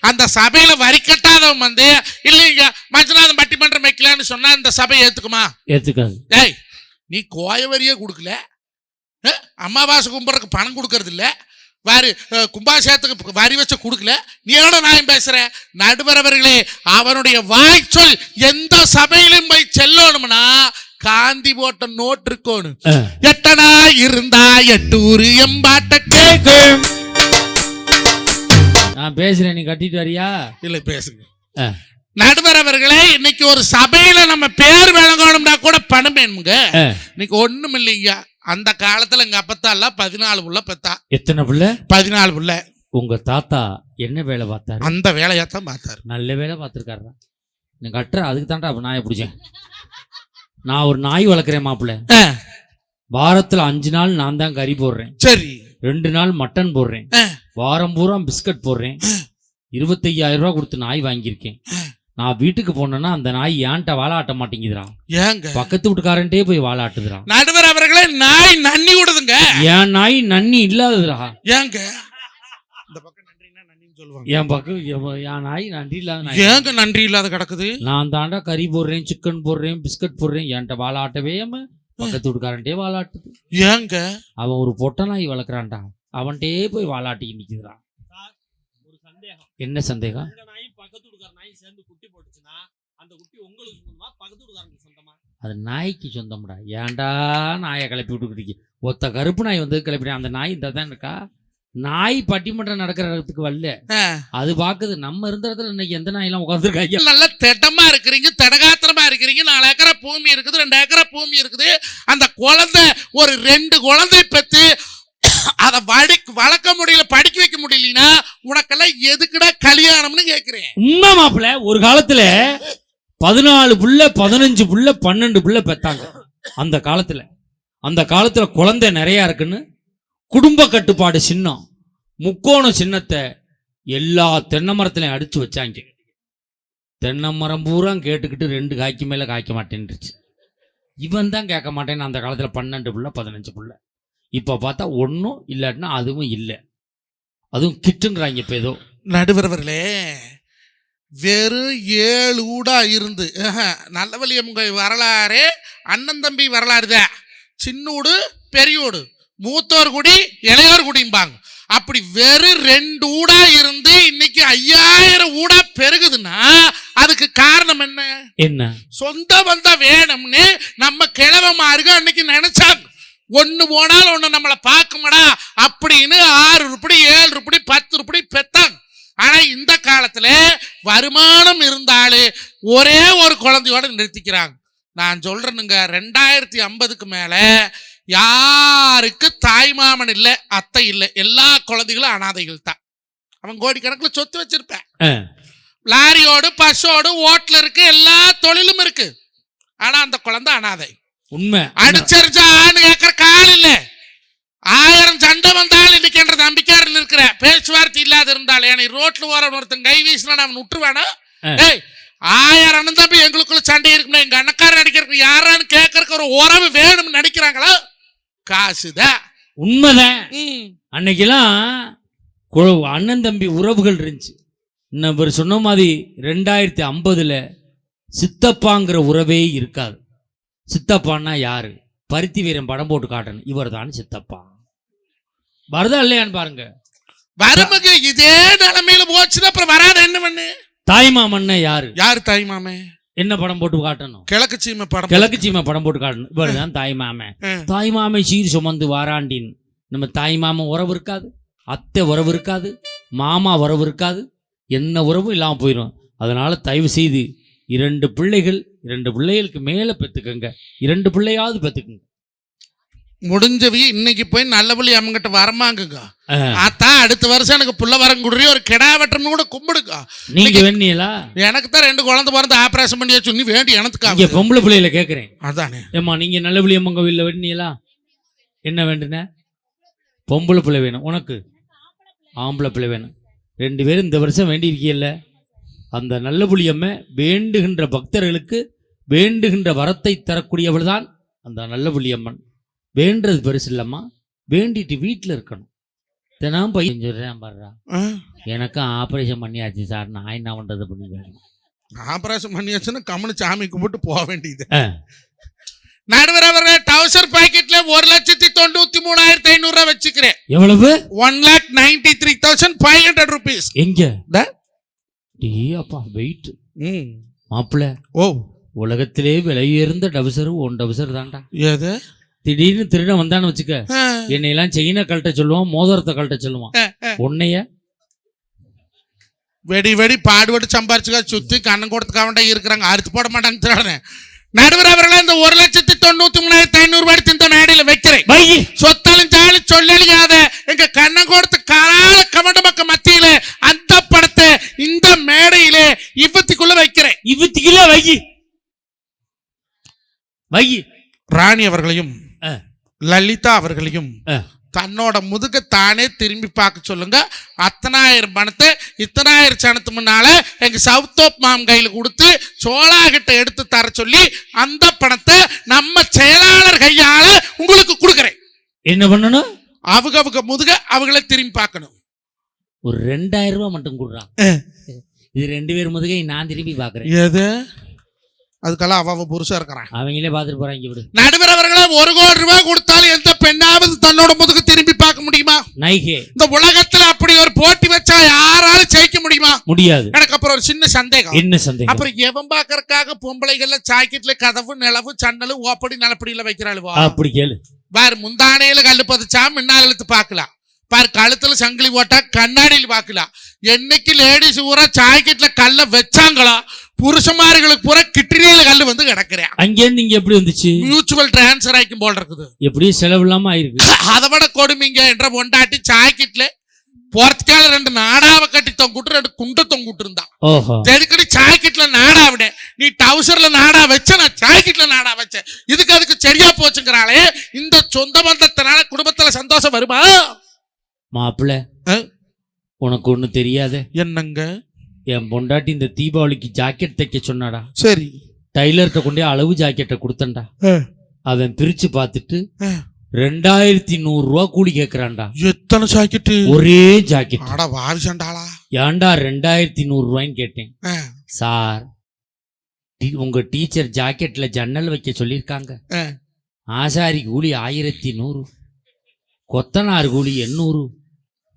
அந்த சபையில வரி கட்டாதவன் வந்து இல்லைங்க மஞ்சுநாதன் பட்டிமன்றம் வைக்கலான்னு சொன்னா இந்த சபை ஏத்துக்குமா? ஏத்துக்காது. ஏய் நீ கோய வரியே கொடுக்கல, அமாவாசை கும்பிட்றதுக்கு பணம் கொடுக்கறது இல்ல, வரி கும்பாசேத்துக்கு வரி வச்ச கொடுக்கல, நீ என்னோட நியாயம் பேசுற? நடுவரவர்களே அவனுடைய வாய்ச்சொல் எந்த சபையிலும் போய் செல்லணும்னா காந்தி போட்ட நோட் இருக்கணும். எட்டனா இருந்தா 8 எம்பாட்ட கேக்கும். நான் பேசுறேன் நீ கட்டிட்டு வரியா? இல்ல பேசுங்க. நடுவர் அவர்களே இன்னைக்கு ஒரு சபையில நம்ம பேர் விளங்கணும்னா கூட பணம் வேணுங்க. இன்னைக்கு ஒண்ணும் இல்லைங்க. அந்த காலத்துல எங்க அப்பத்தால 14 புள்ள பெத்தா. எத்தனை புள்ள? 14 புள்ள. உங்க தாத்தா என்ன வேலை பார்த்தாரு? அந்த வேலையாத்தான் பார்த்தாரு. நல்ல வேலை பார்த்திருக்காரு. நீ கட்டுற அதுக்கு தான்டா அப்ப நாயை பிடிச்சேன். நான் ஒரு நாய் வளர்க்குறேன் மாப்பிள்ள. வாரத்துல 5 நாள் நான் தான் கறி போடுறேன். சரி. 2 நாள் மட்டன் போடுறேன். வாரம் பூரா பிஸ்கட் போடுறேன். 25,000 ரூபாய் கொடுத்து நாய் வாங்கியிருக்கேன். நான் வீட்டுக்கு போனேன்னா அந்த நாய் ஏன்ட்ட வாழாட்ட மாட்டேங்குதுடா. ஏங்க பக்கத்து வீட்டுக்காரன்ட்டே போய் வாழாட்டுதுடா. நடுவர் அவர்களே நாய் நன்னி விடுதுங்க. என் நாய் நன்னி இல்லாததுடா. ஏங்க இந்த பக்கம் நன்றினா நன்னின்னு சொல்லுவாங்க. என் பக்கம் என் நாய் நன்றி இல்லாத நாய். ஏங்க நன்றி இல்லாத கிடக்குது? நான் தாண்டா கறி போடுறேன், சிக்கன் போடுறேன், பிஸ்கட் போடுறேன், என்கிட்ட வாழாட்டவே பக்கத்து வீட்டுக்காரன்ட்டே வாழாட்டுது. ஏங்க அவன் ஒரு பொட்டை நாய் வளர்க்குறான்டா, அவன்கிட்டே போய் வாழாட்டிக்கு நிக்குதுடா. ஒரு சந்தேகம். என்ன சந்தேகம்? அது நாய்க்கு சொந்தம்டா. ஏன்டா நாயை கிளப்பி விட்டுக்கிட்டு ஒத்த கருப்பு நாய் வந்து கிளப்பிட்டேன். அந்த நாய் இந்த தான் இருக்கா. நாய் பட்டிமன்றம் நடக்கிற இடத்துக்கு வரல, அது பாக்குது. நம்ம இருந்த இடத்துல இன்னைக்கு எந்த நாயெல்லாம் உட்காந்துருக்காங்க. நல்லா திட்டமா இருக்கிறீங்க, தடகாத்திரமா இருக்கிறீங்க. 4 ஏக்கரா பூமி இருக்குது, 2 ஏக்கரா பூமி இருக்குது. அந்த குழந்தை ஒரு 2 குழந்தை பெற்று அதை வளர்க்க முடியல, படிக்க வைக்க முடியலனா உனக்கெல்லாம் எதுக்குடா கல்யாணம்னு கேட்கிறேன். உண்மை மாப்பிள்ள. ஒரு காலத்துல 14 புள்ள 15 புள்ள 12 புள்ள பெத்தாங்க. அந்த காலத்துல குழந்தை நிறைய இருக்குன்னு குடும்ப கட்டுப்பாடு சின்னம், முக்கோண சின்னத்தை எல்லா தென்னை மரத்திலையும் அடிச்சு வச்சாங்க. தென்னை மரம் பூரா கேட்டுக்கிட்டு 2 காய்க்கு மேல காய்க்க மாட்டேன்ருச்சு. இவன் தான் கேட்க மாட்டேன்னு அந்த காலத்துல 12 புள்ள 15 புள்ள. இப்ப பார்த்தா ஒன்னும் இல்லாட்டினா அதுவும் இல்லை, அதுவும் கிட்டுங்கிறாங்க. இப்ப ஏதோ நடுவர்களே வெறும் 7 ஊடா இருந்து நல்லவழியமுங்க வரலாறு, அண்ணன் தம்பி வரலாறு தான். சின்னூடு பெரியோடு, மூத்தோர் குடி இளையோர் குடிம்பாங்க. அப்படி வெறும் 2 ஊடா இருந்து இன்னைக்கு 5000 ஊடா பெருகுதுன்னா அதுக்கு காரணம் என்ன? என்ன? சொந்த பந்தம் வேணும்னு நம்ம கிழவமாருங்க அன்னைக்கு நினைச்சாங்க. ஒண்ணு போனாலும் ஒண்ணு நம்மளை பார்க்குமடா அப்படின்னு 6 ரூபாய் 7 ரூபாய் 10 ரூபாய் பெத்தாங்க. ஆனா இந்த காலத்துல வருமானம் இருந்தாலே ஒரே ஒரு குழந்தையோட நிறுத்திக்கிறாங்க. நான் சொல்றேனுங்க, 2050க்கு மேல யாருக்கு தாய் மாமன் இல்லை, அத்தை இல்லை, எல்லா குழந்தைகளும் அனாதைகள் தான். அவன் கோடிக்கணக்கில் சொத்து வச்சிருப்பேன், லாரியோடு பஸ்ஸோடு ஓட்டல இருக்கு, எல்லா தொழிலும் இருக்கு. ஆனா அந்த குழந்தை அனாதை. உண்மை. அடிச்சரிச்சா ஆணு கேட்கற கால் இல்ல. 1000 சண்டை வந்தாலும் இன்னைக்கு என்ற நம்பிக்கையாரில் இருக்கிற பேச்சுவார்த்தை இல்லாத இருந்தாலும் ஏன்னா ரோட்ல ஓர ஒருத்தன் கை வீசினா அவன் விட்டுருவானா? 1000 அண்ணன் தம்பி எங்களுக்குள்ள சண்டை இருக்குன்னா எங்க அண்ணக்காரன் நடிக்கிறதுக்கு யாரான்னு கேட்கறதுக்கு ஒரு உறவு வேணும்னு நினைக்கிறாங்களா? காசுதான். உண்மைதான். அன்னைக்கெல்லாம் அண்ணன் தம்பி உறவுகள் இருந்துச்சு. இன்னும் சொன்ன மாதிரி 2050ல் சித்தப்பாங்கிற உறவே இருக்காது. சித்தப்பான்னா யாரு? பருத்தி வீரன் படம் போட்டு காட்டணும், இவர் தான் சித்தப்பா. வருதா இல்லையான்னு பாருங்க. வருமுக இதே நிலைமையில போச்சுன்னா அப்புறம் வராத என்ன பண்ணு? தாய்மாமன்னா யாரு? யாரு தாய்மாமே? என்ன படம் போட்டு காட்டணும்? கிழக்கு சீமை படம். கிழக்கு சீமை படம் போட்டு காட்டணும், இவர் தான் தாய்மாமே. தாய்மாமை சீர் சுமந்து வாராண்டின் நம்ம தாய்மாமன் உறவு இருக்காது, அத்தை உறவு இருக்காது, மாமா உறவு இருக்காது, என்ன உறவும் இல்லாமல் போயிடும். அதனால தயவு செய்து 2 பிள்ளைகள் 2 பிள்ளைகளுக்கு மேல பெத்துக்கங்க, 2 பிள்ளையாவது பெத்துக்குங்க. முடிஞ்சவி இன்னைக்கு போய் நல்ல புள்ளி அம்மங்கிட்ட வரமாங்குங்க. ஆத்தா அடுத்த வருஷம் எனக்கு புள்ள வரங்குடுறி ஒரு கிடா வெட்டம்னு கூட கும்பிடுங்க. நீங்க வேண்டியலா? எனக்கு தான் 2 குழந்தை பிறந்து ஆபரேஷன் பண்ணியா சொல்லி வேண்டி எனக்கு இங்க பொம்பளை பிள்ளையில கேட்குறேன். அதானே ஏம்மா நீங்க நல்ல புள்ளி அம்மங்க வீட்டில் வேண்டியலா? என்ன வேண்டுன? பொம்பளை பிள்ளை வேணும் உனக்கு, ஆம்பளை பிள்ளை வேணும். 2 பேரும் இந்த வருஷம் வேண்டி இருக்கீல்ல. அந்த நல்ல புளியம்மை வேண்டுகின்ற பக்தர்களுக்கு வேண்டுகின்ற வரத்தை தரக்கூடியவள் தான் அந்த நல்ல புளியம்மன். வேண்டது பெருசு இல்லம்மா, வேண்டிட்டு வீட்டில் இருக்கணும். தினம் பையன் சொல்றேன் பாடுறா, எனக்கும் ஆப்ரேஷன் பண்ணியாச்சு சார், நான் என்ன பண்றது பண்ணி. ஆப்ரேஷன் பண்ணியாச்சுன்னா கம்மனு சாமி கும்பிட்டு போக வேண்டியது. நடுவர் அவர்கள் டவுசர் பாக்கெட்ல 1,93,500 வச்சுக்கிறேன். எவ்வளவு? 1,93,500 rupees. எங்க? அப்பா வெயிட் மாப்பிள்ள. ஓ, உலகத்திலே விலையுயர்ந்த டவுசர் ஒன் டவுசர் தான்டா. ஏது திடீர்னு திருட வந்தான்னு வச்சுக்க, என்னையெல்லாம் செயினை கழட்ட சொல்லுவான், மோதிரத்தை கழட்ட சொல்லுவான். உன்னைய வெடி வெடி பாடுபட்டு சம்பாரிச்சுக்க சுத்தி கண்ணன் கொடுத்து கவண்டா இருக்கிறாங்க, அறுத்து போட மாட்டாங்க. நடுவர் அவர்கள் இந்த 1,93,500 ரூபாய் இந்த மேடையில வைக்கிறேன். சொத்தாலும் ஜாலி சொல்லலியாத எங்க கண்ணன் கொடுத்து கால கவண்ட பக்கம் மத்தியில அந்த படத்தை இந்த மேடையில இவத்திக்குள்ள வைக்கிறேன். இவத்திக்குள்ள வை. ராணி அவர்களையும் லலிதா அவர்களையும் தன்னோட முதுக தானே திரும்பி பார்க்க சொல்லுங்க. 10,000 பணத்தை 10,000 சனத்து முன்னால எங்க சவுத்தோப் மாம் கையில கொடுத்து சோழா கிட்ட எடுத்து தர சொல்லி அந்த பணத்தை நம்ம செயலாளர் கையால உங்களுக்கு கொடுக்குறேன். என்ன பண்ணணும்? அவங்க முதுக அவங்கள திரும்பி பார்க்கணும். ஒரு 2,000 ரூபாய் மட்டும் கொடுறான். இது 2 பேர் முதுகை நான் திரும்பி பார்க்கறேன். எது? அதுக்கெல்லாம் அவ புருஷா இருக்கிறான், அவங்களே பார்த்துட்டு போறாங்க. விடு. நடுவர் அவர்களே 1 கோடி ரூபாய் கொடுத்தாலும் எந்த பெண்ணாவது தன்னோட முதுகு திரும்பி பார்க்க முடியுமா? நைகே. இந்த உலகத்துல அப்படி ஒரு போட்டி வச்சா யாராலும் ஜெயிக்க முடியுமா? முடியாது. எனக்கு அப்புறம் ஒரு சின்ன சந்தேகம். என்ன சந்தேகம்? அப்புறம் எவன் பாக்கறதுக்காக பொம்பளைகள்ல ஜாக்கெட்ல கதவு நிலவு ஜன்னலு ஓப்படி நிலப்படியில வைக்கிறாளுவா? அப்படி கேளு. வேற முந்தானையில கல்லு பதிச்சா முன்னால் இழுத்து பாக்கலாம், பாரு கழுத்துல சங்கிலி போட்டா கண்ணாடியில் பாக்கலாம். என்னைக்கு லேடிஸ் பூரா ஜாக்கெட்ல கல்ல வச்சாங்களா புருஷமார்களுக்கு பூரா கிட்னியில கல்லு வந்து கிடக்குறேன். அங்கேருந்து இங்க எப்படி வந்துச்சு? மியூச்சுவல் டிரான்ஸ்ஃபர் ஆயிக்கும் போல் இருக்குது. எப்படி செலவு இல்லாம ஆயிருக்கு. அதை விட கொடுமைங்க என்ற பொண்டாட்டி ஜாக்கெட்ல போர்த்துக்கால 2 நாடாவை கட்டி தொங்கிட்டு 2 குண்டை தொங்கிட்டு இருந்தான். எதுக்கடி ஜாக்கெட்ல நாடா விட, நீ டவுசர்ல நாடா வச்ச, நான் ஜாக்கெட்ல நாடா வச்சேன், இதுக்கு அதுக்கு சரியா போச்சுங்கிறாளே. இந்த சொந்த பந்தத்தினால குடும்பத்துல சந்தோஷம் வருமா? மாப்பிள்ள உனக்கு ஒண்ணு தெரியாத? என்னங்க? என் பொண்டாட்டி இந்த தீபாவளிக்கு ஜாக்கெட் தைக்க சொன்னாடா. சரி. டைலர்கிட்ட கொண்டே அளவு ஜாக்கெட்டை கொடுத்தண்டா. அவன் பிரிச்சு பார்த்துட்டு 2,100 ரூபா கூலி கேட்கிறான்டா. எத்தனை ஜாக்கெட்? ஒரே ஜாக்கெட். அட வாரிசண்டாளா. ஏன்டா 2,100 ரூபாய்ன்னு கேட்டேன். சார் உங்க டீச்சர் ஜாக்கெட்ல ஜன்னல் வைக்க சொல்லியிருக்காங்க, ஆசாரி கூலி 1100, கொத்தனார் கூலி 800,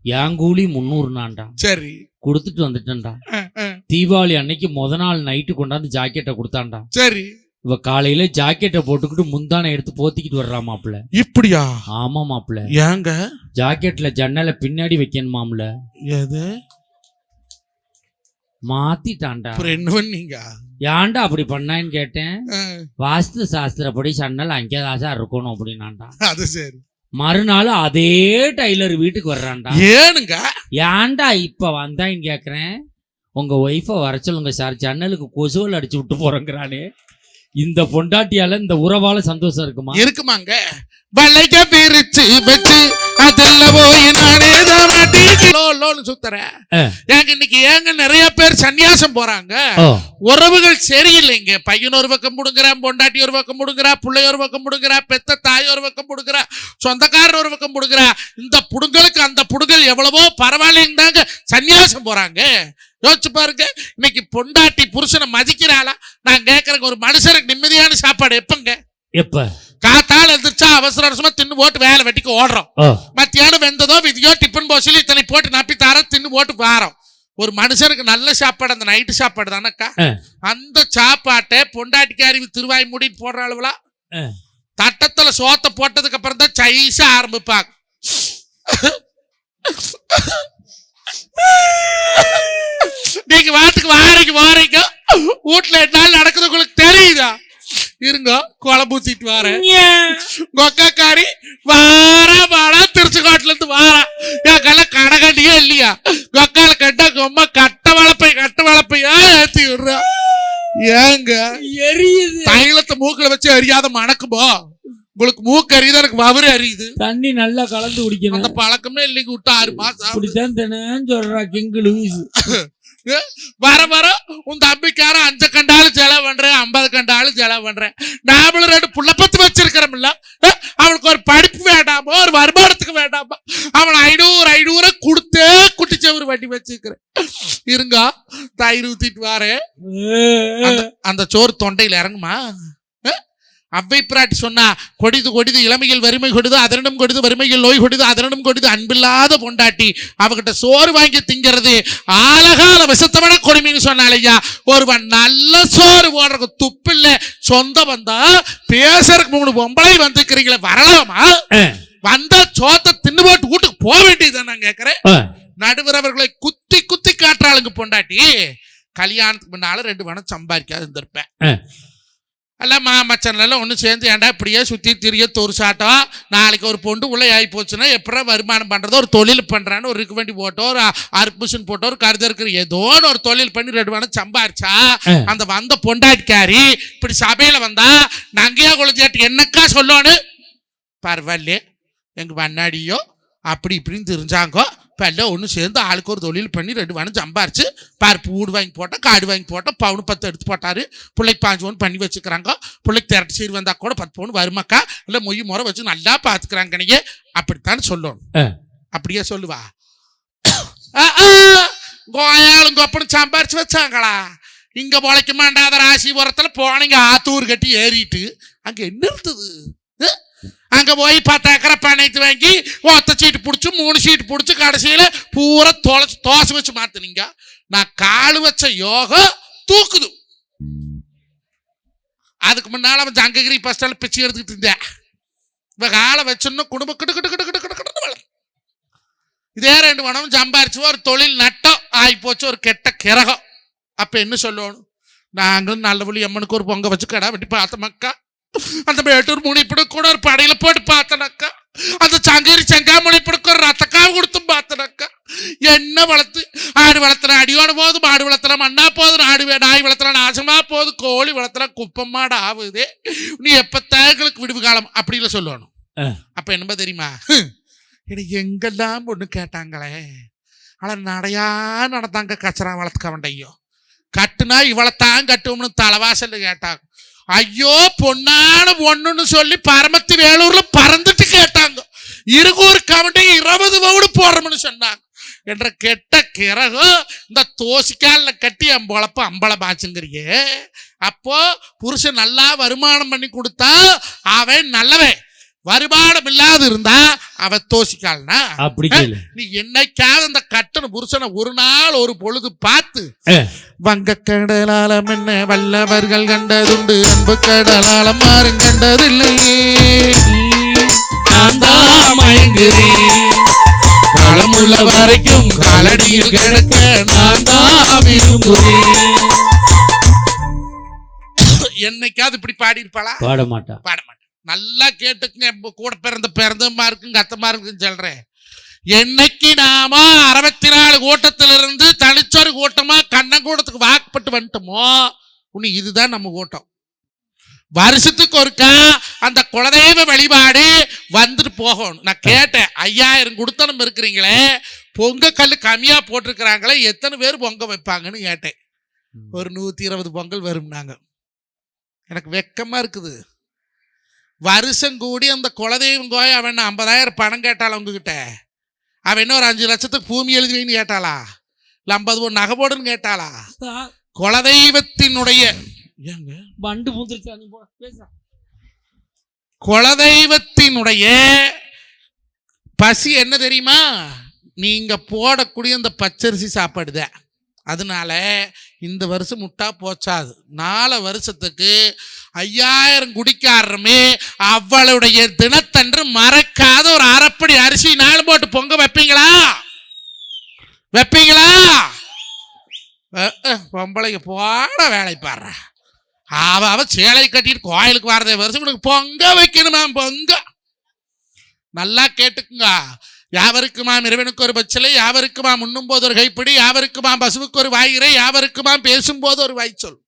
என் கூலி 300 சரி. கொடுத்துட்டு வந்துட்டேன்டா. அஹ், அஹ். தீபாவளி அன்னைக்கு முத நாள் நைட்டு கொண்டாந்து ஜாக்கெட்டை கொடுத்தான்டா. சரி. இவ காலையில ஜாக்கெட்டை போட்டுக்கிட்டு முந்தானை எடுத்து போத்திக்கிட்டு வர்றா மாப்பிள்ள. இப்படியா? ஆமா மாப்பிள்ள. ஏங்க ஜாக்கெட்ல ஜன்னலை பின்னாடி வைக்கணுமாம்ல. எது மாத்திட்டான்டா. அப்புறம் என்ன பண்ணீங்க? ஏன்டா அப்படி பண்ணான்னு கேட்டேன். அஹ், வாஸ்து சாஸ்திரப்படி சன்னல் அங்கேதாசா இருக்கணும் அப்படின்னான்டா. அது சரி. மறுநாள் அதே டைலர் வீட்டுக்கு வர்றான்டா. ஏனுங்க? ஏன்டா இப்ப வந்தான்னு கேக்குறேன். உங்க ஒய்ஃபை வர சொல்லுங்க சார், ஜன்னலுக்கு கொசுவல் அடிச்சு விட்டு போறேங்கிறானே. இந்த பொண்டாட்டியால இந்த உறவால சந்தோஷம் இருக்குமா? இருக்குமாங்க. வளைக்க பிரிச்சு வச்சு அதெல்லாம் போய் நானே தான் மாட்டி லோன்னு சுத்துறேன். ஏங்க இன்னைக்கு நிறைய பேர் சன்னியாசம் போறாங்க. உறவுகள் சரியில்லைங்க. பையன் ஒரு பக்கம் முடுங்குறான், பொண்டாட்டி ஒரு பக்கம் முடுங்குறா, பிள்ளை ஒரு பக்கம் முடுங்குறா, பெத்த தாய் ஒரு பக்கம் முடுங்குறா, சொந்தக்காரர் ஒரு பக்கம் முடுங்குறா. இந்த புடுங்களுக்கு அந்த புடுங்கல் எவ்வளவோ பரவாயில்லைன்னு தாங்க சன்னியாசம் போறாங்க. யோசிச்சு பாருங்க. இன்னைக்கு பொண்டாட்டி புருஷனை மதிக்கிறாளா? நான் கேட்கறேன், ஒரு மனுஷனுக்கு நிம்மதியான சாப்பாடு எப்பங்க? எப்ப? காத்தால எந்திரிச்சா அவசர அவசரமா தின்னு போட்டு வேலை வெட்டிக்கு ஓடுறோம். மத்தியானம் வெந்ததோ விதியோ டிஃபன் பாக்ஸ்ல இத்தனை போட்டு நப்பி தார தின்னு போட்டு வாரோம். ஒரு மனுஷனுக்கு நல்ல சாப்பாடு அந்த நைட்டு சாப்பாடு தானக்கா. அந்த சாப்பாட்டை பொண்டாட்டிக்காரி திருவாய் மூடிட்டு போடுற அளவுல தட்டத்துல சோத்த போட்டதுக்கு அப்புறம் தான் சைஸா ஆரம்பிப்பாங்க. நீங்க வாட்டுக்கு வாரீங்க வீட்டுல என்னாலும் நடக்குது உங்களுக்கு தெரியுதா? இருங்க, குழம்பு ஊத்திட்டு வாரேன். கொக்காரி வாரா திருச்சிக்கோட்டில இருந்து வாரா. என் கடகண்டியே இல்லையா? கொக்கால கட்டா கொம்மா கட்ட வளப்பையா ஏத்தி விடுறா. ஏங்க எரியுது. தைலத்தை மூக்குல வச்சு எரியாத மணக்குமோ? உங்களுக்கு மூக்கு அறியுது, எனக்கு வவறு அறியுது. தண்ணி நல்லா கலந்து குடிக்கணும். அந்த பழக்கமே இல்லைங்க. விட்டு 6 மாசம் அப்படித்தான் தினம் சொல்றா கிங் லூயிஸ். வர உன் தம்பிக்காரன் 5 கண்டாலும் செலவு பண்றேன், 50 கண்டாலும் செலவு பண்றேன். நாமளும் 2 புள்ள பத்து வச்சிருக்கிறோம்ல. அவனுக்கு ஒரு படிப்பு வேண்டாமோ, ஒரு வருமானத்துக்கு வேண்டாமா? அவன் 500 கொடுத்தே குட்டிச்சவரு வட்டி வச்சிருக்கிறேன். இருங்க, தயிர் ஊத்திட்டு வாரேன். அந்த சோறு தொண்டையில் இறங்குமா? அவ்வை பிராட்டி சொன்னா, கொடிது இளமையில் வறுமை கொடிது, அதனிடம் கொடிது வறுமையில் நோய் கொடிது, அதனிடம் கொடிது அன்பில்லாத பொண்டாட்டி. அவகிட்ட சோறு வாங்கி திங்கிறது ஆலகால விஷத்தவன கொடுமைன்னு சொன்னாலையா. ஒருவன் நல்ல சோறு போடுறதுக்கு துப்பில்ல. சொந்த வந்தா பேசுறதுக்கு 3 பொம்பளை வந்துக்கிறீங்களே, வரலாமா? வந்தா சோத்த தின்னு போட்டு வீட்டுக்கு போக வேண்டியதுதான். நான் கேட்கிறேன், நடுவரவர்களை குத்தி காட்டுறாளுங்க பொண்டாட்டி. கல்யாணத்துக்கு முன்னால 2 பணம் சம்பாதிக்காது இருந்திருப்பேன். எல்லாம் மாமச்சனெல்லாம் ஒன்று சேர்ந்து ஏன்டா இப்படியே சுற்றி திரிய தொரு சாட்டம், நாளைக்கு ஒரு பொண்ணு உள்ளே ஆகி போச்சுன்னா எப்படா வருமானம் பண்ணுறதோ, ஒரு தொழில் பண்ணுறான்னு ஒரு ரிக்கு வண்டி போட்டோ, ஒரு அர்புஷன் போட்டோ, ஒரு கருது இருக்கிற ஏதோ ஒரு தொழில் பண்ணி 2 பணம் சம்பாரிச்சா அந்த வந்த பொண்டாட்டிக்காரி இப்படி சபையில் வந்தா நங்கையா குழந்தையாட்டி என்னக்கா சொல்லணும்? பரவாயில்ல, எங்கள் முன்னாடியோ அப்படி இப்படின்னு தெரிஞ்சாங்கோ. இப்போ எல்லாம் ஒன்று சேர்ந்து ஆளுக்கு ஒரு தொழில் பண்ணி 2 பணம் சம்பாரிச்சு பருப்பு ஊடு வாங்கி போட்டால், காடு வாங்கி போட்டால், பவுனு 10 எடுத்து போட்டார். பிள்ளைக்கு 5 பவுன் பண்ணி வச்சுக்கிறாங்க. பிள்ளைக்கு திரட்டு சீர் வந்தால் கூட 10 பவுன் வருமாக்கா. இல்லை மொய் முறை வச்சு நல்லா பார்த்துக்கிறாங்க. நீங்கள் அப்படித்தான் சொல்லணும். அப்படியே சொல்லுவா. கோயாலும் கொப்பனும் சம்பாரிச்சு வச்சாங்களா? இங்கே பொழைக்க மாட்டாத ராசிபுரத்தில் போனீங்க ஆத்தூர் கட்டி ஏறிட்டு அங்கே என்ன இருந்தது? அங்க போய் 10 ஏக்கரை பணத்து வாங்கி ஒத்த சீட்டு பிடிச்சி 3 சீட்டு பிடிச்சி கடைசியில பூரா தோசை வச்சு மாத்தினீங்க. நான் காலு வச்ச யோகம் தூக்குது. அதுக்கு முன்னால அவன் ஜங்ககிரி பஸ் ஸ்டாண்ட்ல பிச்சு எடுத்துக்கிட்டு இருந்தேன். இப்ப காலை வச்சோன்னா குடும்பம் கிட்டு இதே 2 பணமும் சம்பாரிச்சு ஒரு தொழில் நட்டம் ஆகி போச்சு, ஒரு கெட்ட கிரகம். அப்ப என்ன சொல்லணும்? நாங்களும் நல்லபடி அம்மனுக்கு ஒரு பொங்க வச்சு கடை வெட்டி பார்த்த மக்கா. அந்த மேட்டூர் முனிப்படு கூட ஒரு படையில போட்டு பார்த்தனக்கா. அந்த சங்கரி செங்காமணிப்படுக்கு ஒரு ரத்தக்காவை கொடுத்து பார்த்தனக்கா. என்ன வளர்த்து ஆடு வளர்த்துற அடியோடு போகுது, மாடு வளர்த்துற மண்ணா போகுது, நாய் வளர்த்துற நாசமா போகுது, கோழி வளர்த்துற குப்பமாடு ஆகுது. நீ எப்ப தேங்களுக்கு விடுவு காலம் அப்படின்னு சொல்லணும். அப்ப என்னமா தெரியுமா? எனக்கு எங்கெல்லாம் பொண்ணு கேட்டாங்களே, ஆனா நடையா நடத்தாங்க கச்சரா வளர்த்துக்க வேண்டையோ. கட்டுனா இவளைத்தான் கட்டுவோம்னு தலைவாசல்ல கேட்டாங்க. ஐயோ பொண்ணான பொண்ணுன்னு சொல்லி பரமத்தி வேலூர்ல பறந்துட்டு கேட்டாங்க. இருகூர் கவண்டி 20 பவுன் போடுறோம்னு சொன்னாங்க. என்ற கெட்ட கிறகு இந்த தோசிக்காலில் கட்டி என் பொழப்ப அம்பளமாச்சுங்கிறியே. அப்போ புருஷன் நல்லா வருமானம் பண்ணி கொடுத்தா அவன் நல்லவன், வருமானம் இல்லாத இருந்தா அவ தோசிக்கால்னா அப்படி நீ என்னைக்காவது அந்த கட்டண புருஷனை ஒரு நாள் ஒரு பொழுது பார்த்து வங்க கடலாலம் என்ன வல்லவர்கள் கண்டதுண்டு, அன்பு கடலாலம் மாறும் கண்டதில்லையே, பழமுள்ள வரைக்கும் காலடியில் கிடக்க நான் தான் விரும்புகிறேன். என்னைக்காவது இப்படி பாடி இருப்பாளா? பாட மாட்டா. பாட மாட்டேன். நல்லா கேட்டுக்குங்க, கூட பிறந்தமா இருக்குங்க அத்தமா இருக்குன்னு சொல்றேன். என்னைக்கு நாம 64 கூட்டத்திலிருந்து தனிச்சொரு கூட்டமா கண்ணங்கூடத்துக்கு வாக்குப்பட்டு வந்துட்டோமோ, உன்னை இதுதான் நம்ம கூட்டம். வருஷத்துக்கு ஒருக்கா அந்த குலதெய்வ வழிபாடு வந்துட்டு போகணும். நான் கேட்டேன், 5000 கொடுத்தனம் இருக்கிறீங்களே, பொங்க கல் கம்மியா போட்டிருக்கிறாங்களே, எத்தனை பேர் பொங்க வைப்பாங்கன்னு கேட்டேன். ஒரு 120 பொங்கல் வரும்னாங்க. எனக்கு வெக்கமா இருக்குது. வருஷம் கூடி அந்த குலதெய்வம் கோய அவன் 50,000 பணம் கேட்டாளா உங்ககிட்ட? அவன் என்ன ஒரு 5 லட்சத்துக்கு பூமி எழுதி வைன்னு கேட்டாளா? இல்லை 50 ஒரு நகை போடுன்னு கேட்டாளா? குலதெய்வத்தினுடைய குலதெய்வத்தினுடைய பசி என்ன தெரியுமா? நீங்க போடக்கூடிய அந்த பச்சரிசி சாப்பாடுதான். அதனால இந்த வருஷம் முட்டா போச்சாது, 4 வருஷத்துக்கு 5000 குடிக்காரமே அவளுடைய தினத்தன்று மறக்காத ஒரு அரைப்படி அரிசி 4 போட்டு பொங்க வைப்பீங்களா? வைப்பீங்களா? பொம்பளைக்கு போட வேலை பாடுற அவ சேலை கட்டிட்டு கோயிலுக்கு வரதே வருஷம் உனக்கு பொங்க வைக்கணுமா? பொங்க நல்லா கேட்டுக்குங்க. யாவருக்குமாம் இறைவனுக்கு ஒரு பச்சிலை, யாவருக்குமாம் உண்ணும்போது ஒரு கைப்பிடி, யாவருக்குமாம் பசுவுக்கு ஒரு வாயிரை, யாவருக்குமாம் பேசும்போது ஒரு வாய்ச்சொல்.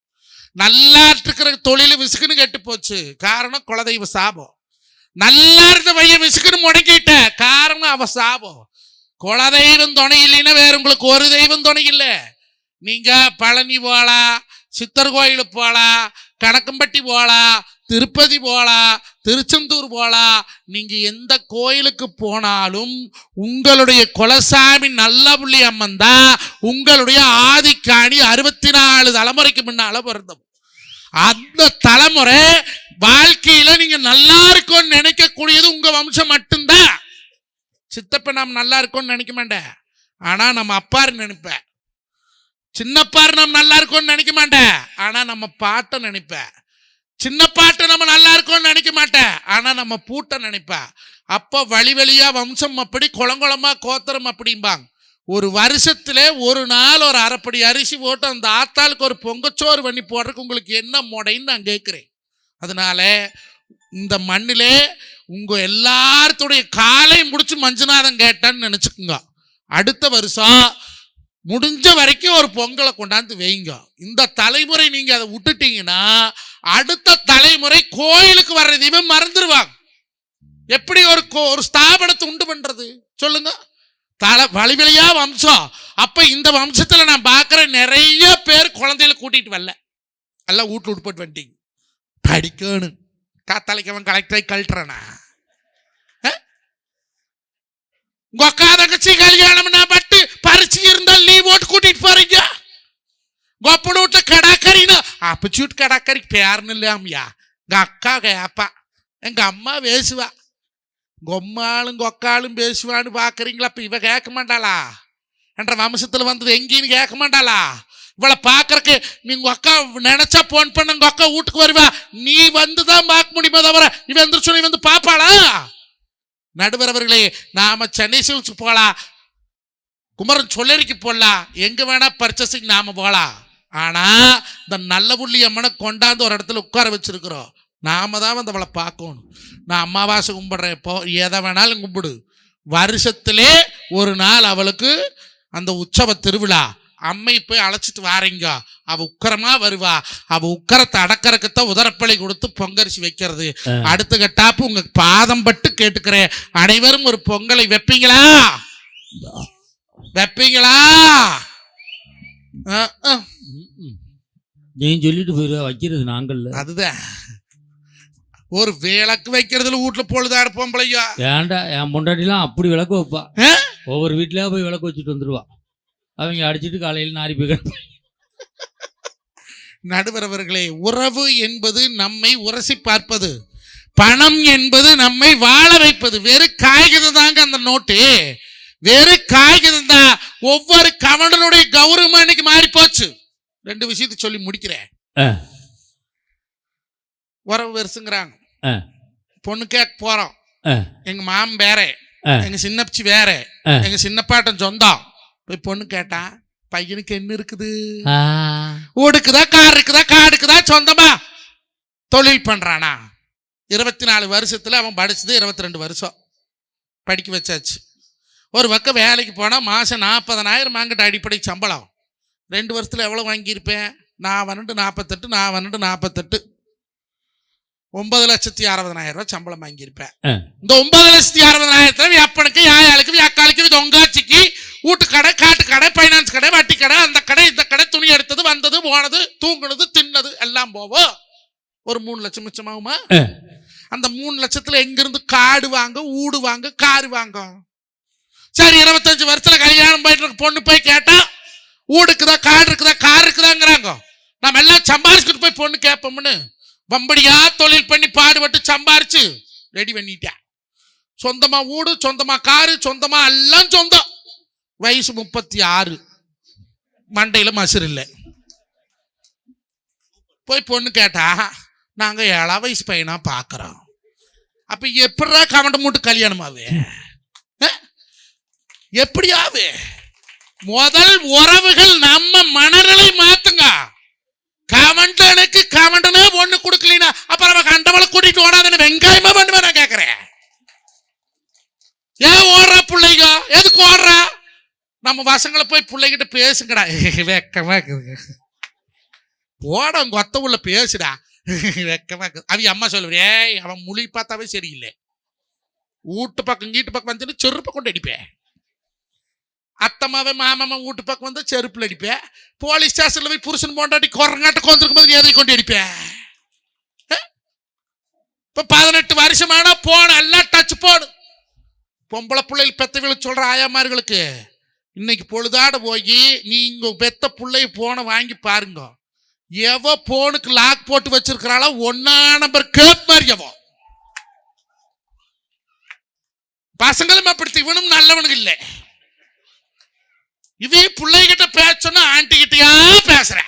நல்லா இருக்கிற தொழில் விசுக்குன்னு கெட்டு போச்சு, காரணம் குலதெய்வ சாபம். நல்லா இருந்த பையன் விசுக்குன்னு முடக்கிட்ட, காரணம் அவ சாபம். குலதெய்வம் துணை இல்லைன்னா வேற உங்களுக்கு ஒரு தெய்வம் துணை இல்லை. நீங்க பழனி போகலாம், சித்தர் கோயிலுக்கு போகலாம், கணக்கம்பட்டி போகலாம், திருப்பதி போகலாம், திருச்செந்தூர் போகலாம். நீங்க எந்த கோயிலுக்கு போனாலும் உங்களுடைய குலசாமி நல்ல புள்ளி அம்மன் தான் உங்களுடைய ஆதிக்காணி 64 தலைமுறைக்கு முன்னால பிறந்தோம். அந்த தலைமுறை வாழ்க்கையில நீங்க நல்லா இருக்கும்னு நினைக்கக்கூடியது உங்க வம்சம் மட்டும்தான். சித்தப்ப நாம் நல்லா இருக்கும்னு நினைக்க மாட்டேன், ஆனா நம்ம அப்பாரு நினைப்பேன். சின்னப்பாரு நம்ம நல்லா இருக்கும்னு நினைக்க மாட்டேன், ஆனா நம்ம பாட்டை நினைப்பேன். சின்ன பாட்டு நம்ம நல்லா இருக்கும்னு நினைக்க மாட்டேன், ஆனா நம்ம பூட்டை நினைப்பேன். அப்போ வழி வழியா வம்சம் அப்படி, குளங்குளமா கோத்திரம் அப்படிம்பாங்க. ஒரு வருஷத்துல ஒரு நாள் ஒரு அரைப்படி அரிசி போட்டு அந்த ஆத்தாளுக்கு ஒரு பொங்கச்சோறு பண்ணி போடுறதுக்கு உங்களுக்கு என்ன முடைன்னு நான் கேட்குறேன். அதனால இந்த மண்ணிலே உங்க எல்லாத்துடைய காலை முடிச்சு மஞ்சுநாதன் கேட்டான்னு நினைச்சுக்குங்க. அடுத்த வருஷம் முடிஞ்ச வரைக்கும் ஒரு பொங்கலை கொண்டாந்து வைங்க. இந்த தலைமுறை நீங்க அதை விட்டுட்டீங்கன்னா அடுத்த தலைமுறை கோயிலுக்கு வர்றதையும் மறந்துடுவாங்க. எப்படி ஒரு ஸ்தாபனத்தை உண்டு பண்றது சொல்லுங்க? வழிவழியா வம்சம். அப்ப இந்த வம்சத்துல நான் பார்க்கிறேன் நிறைய பேர் குழந்தைகளை கூட்டிட்டு வரல, எல்லாம் வீட்டுல விட்டு போட்டு வந்துட்டீங்க. படிக்கணும், காத்தாலைக்கவன் கலெக்டரை கழட்டுறனா? கொக்கா தங்கச்சி கல்யாணம்னா பட்டு பறிச்சு இருந்தால் நீ ஓட்டு கூட்டிட்டு போறீங்க. கொப்படு விட்டு கடாக்கறினா அப்பச்சூட்டு கடாக்கறிக்கு பேருன்னு இல்லையா? எங்க அக்கா கேப்பா, எங்க அம்மா பேசுவா, கொம்மாளும் கொக்காலும் பேசுவான்னு பாக்குறீங்களா? அப்ப இவ கேட்க மாட்டாளா? என்ற வம்சத்துல வந்தது எங்கேன்னு கேட்க மாட்டாளா? இவளை பாக்குறக்கு நீங்க அக்கா நினைச்சா போன் பண்ண உங்க அக்கா வீட்டுக்கு வருவா, நீ வந்துதான் பார்க்க முடியுமா தவிர இவ எந்திரிச்சு நீ வந்து பாப்பாளா? நடுவர் அவர்களே, நாம சென்னை சில்க்ஸ் போகலாம், குமரன் சொல்லரிக்கு போடலாம், எங்க வேணா பர்ச்சேசிங் நாம போகலாம். ஆனா இந்த நல்ல புள்ளி அம்மனை கொண்டாந்து ஒரு இடத்துல உட்கார வச்சிருக்கிறோம். நாம தான் வந்து அவளை பார்க்கணும். நான் அமாவாசை கும்பிடுறேன், இப்போ எதை வேணாலும் கும்பிடு, வருஷத்திலே ஒரு நாள் அவளுக்கு அந்த உற்சவ திருவிழா, அம்மை போய் அழைச்சிட்டு வாரீங்க, அவ உக்கரமா வருவா. அவ உக்கரத்தை அடக்கறக்குத்தான் உதரப்பள்ளி கொடுத்து பொங்கரிசி வைக்கிறது. அடுத்த கட்டாப்பு உங்க பாதம் பட்டு கேட்டுக்கிறேன், அனைவரும் ஒரு பொங்கலை வைப்பீங்களா? வைப்பீங்களா? நீ சொல்லிட்டு போயிடுவா, வைக்கிறது நாங்கள். அதுதான் ஒரு விளக்கு வைக்கிறதுல வீட்டுல பொழுதாடு பொம்பளையா. ஏன்டா என் பொண்டாட்டிலாம் அப்படி விளக்கு வைப்பா, ஒவ்வொரு வீட்லயா போய் விளக்கு வச்சுட்டு வந்துருவா. அவங்க அடிச்சிட்டு காலையில் நாரி போய் கிடப்பாங்க. நடுவர் அவர்களே, உறவு என்பது நம்மை உரசி பார்ப்பது, பணம் என்பது நம்மை வாழ வைப்பது. வெறும் காகிதம் தாங்க அந்த நோட்டு, வெறும் காகிதம் தான். ஒவ்வொரு கவர்னருடைய கௌரவம் இன்னைக்கு மாறி போச்சு. 2 விஷயத்தை சொல்லி முடிக்கிறேன். உறவு பெருசுங்கிறாங்க, பொண்ணு கேட்க போறோம், எங்க மாமன் வேற, எங்க சின்னப்பச்சி வேற, எங்க சின்னப்பாட்டன் சொந்தம். போய் பொண்ணு கேட்டா பையனுக்கு என்ன இருக்குது? ஊடுக்குதா, கார் இருக்குதா, காடு இருக்குதா, சொந்தமா தொழில் பண்றானா? 24 வருஷத்துல அவன் படிச்சது 22 வருஷம் படிக்க வச்சாச்சு. ஒரு பக்கம் வேலைக்கு போனா மாசம் 40,000 வாங்கிட்டு அடிப்படை சம்பளம். 2 வருஷத்துல எவ்வளவு வாங்கியிருப்பேன்? நான் 48, நான் 48, 9,60,60,000 ரூபாய் சம்பளம் வாங்கியிருப்பேன். இந்த 9,60,60,000 அப்பனுக்கு, யாயாளுக்கு, அக்காளுக்கு, தொங்காச்சிக்கு, வீட்டு கடை, காட்டு கடை, பைனான்ஸ் கடை, வட்டி கடை, அந்த கடை, இந்த கடை, துணி எடுத்தது, வந்தது, போனது, தூங்குனது, தின்னது எல்லாம் போவோம். ஒரு 3 லட்சம் மிச்சமாகுமா? அந்த 3 லட்சத்துல எங்கிருந்து காடு வாங்க, ஊடு வாங்க, காரு வாங்க? சரி, 25 வருஷத்துல கல்யாணம் போயிட்டு பொண்ணு போய் கேட்டா ஊடு இருக்குதா, காடு இருக்குதா, கார் இருக்குதாங்கிறாங்க. நம்ம எல்லாம் சம்பாரிச்சுட்டு போய் பொண்ணு கேட்போம்னு வம்படியா தொழில் பண்ணி பாடுபட்டு சம்பாரிச்சு ரெடி பண்ணிட்டேன். சொந்தமா ஊடு, சொந்தமா காரு, சொந்தமா எல்லாம் சொந்தம். வயசு 36, மண்டையில மசுறு இல்லை. போய் பொண்ணு கேட்டா நாங்க 7 வயசு பையனா பாக்குறோம். அப்ப எப்படா கவண்ட மூட்டு கல்யாணமாவே? எப்படியாவே? முதல் உறவுகள் நம்ம மனநிலை மாத்துங்க. கவண்டனுக்கு கவண்டனா ஒண்ணு கொடுக்கலனா அப்புறம் கண்டவளை கூட்டிட்டு ஓடாதுன்னு வெங்காயமா பண்ணுவேன். நான் கேட்கிறேன், ஏன் ஓடுறா பிள்ளைங்க? எதுக்கு ஓடுறா? நம்ம பசங்களை போய் பிள்ளைகிட்ட பேசுங்கடா, வெக்கமா இருக்குது, ஓட கொத்த உள்ள பேசுடா, வெக்கமா இருக்குது. அவ அம்மா சொல்லுவே, அவன் மொழி பார்த்தாவே சரியில்லை, வீட்டு பக்கம் வீட்டு பக்கம் வந்து செருப்பை கொண்டு அடிப்பேன். அத்தம்மாவே மாமாவை வீட்டு பக்கம் வந்து செருப்புல அடிப்பேன். போலீஸ் ஸ்டேஷன்ல போய் புருஷன் போண்டாட்டி குரங்காட்ட கொண்டிருக்கும் போது எதிரி கொண்டு அடிப்பேன். இப்ப 18 வருஷமானா போன எல்லாம் டச் போடு. பொம்பளை பிள்ளைகள் பெத்தவங்களுக்கு சொல்ற ஆயாமார்களுக்கு இன்னைக்கு பொழுதாட போய் நீங்க பெத்த பிள்ளை போன வாங்கி பாருங்க. எவ போனுக்கு லாக் போட்டு வச்சிருக்கிறாளோ 1 நம்பர் கேப் மாதிரி எவோ. பசங்களும் அப்படி, இவனும் நல்லவனுக்கு இல்லை. இதே பிள்ளைகிட்ட பேசணும்னா ஆண்டி கிட்டயா பேசுற,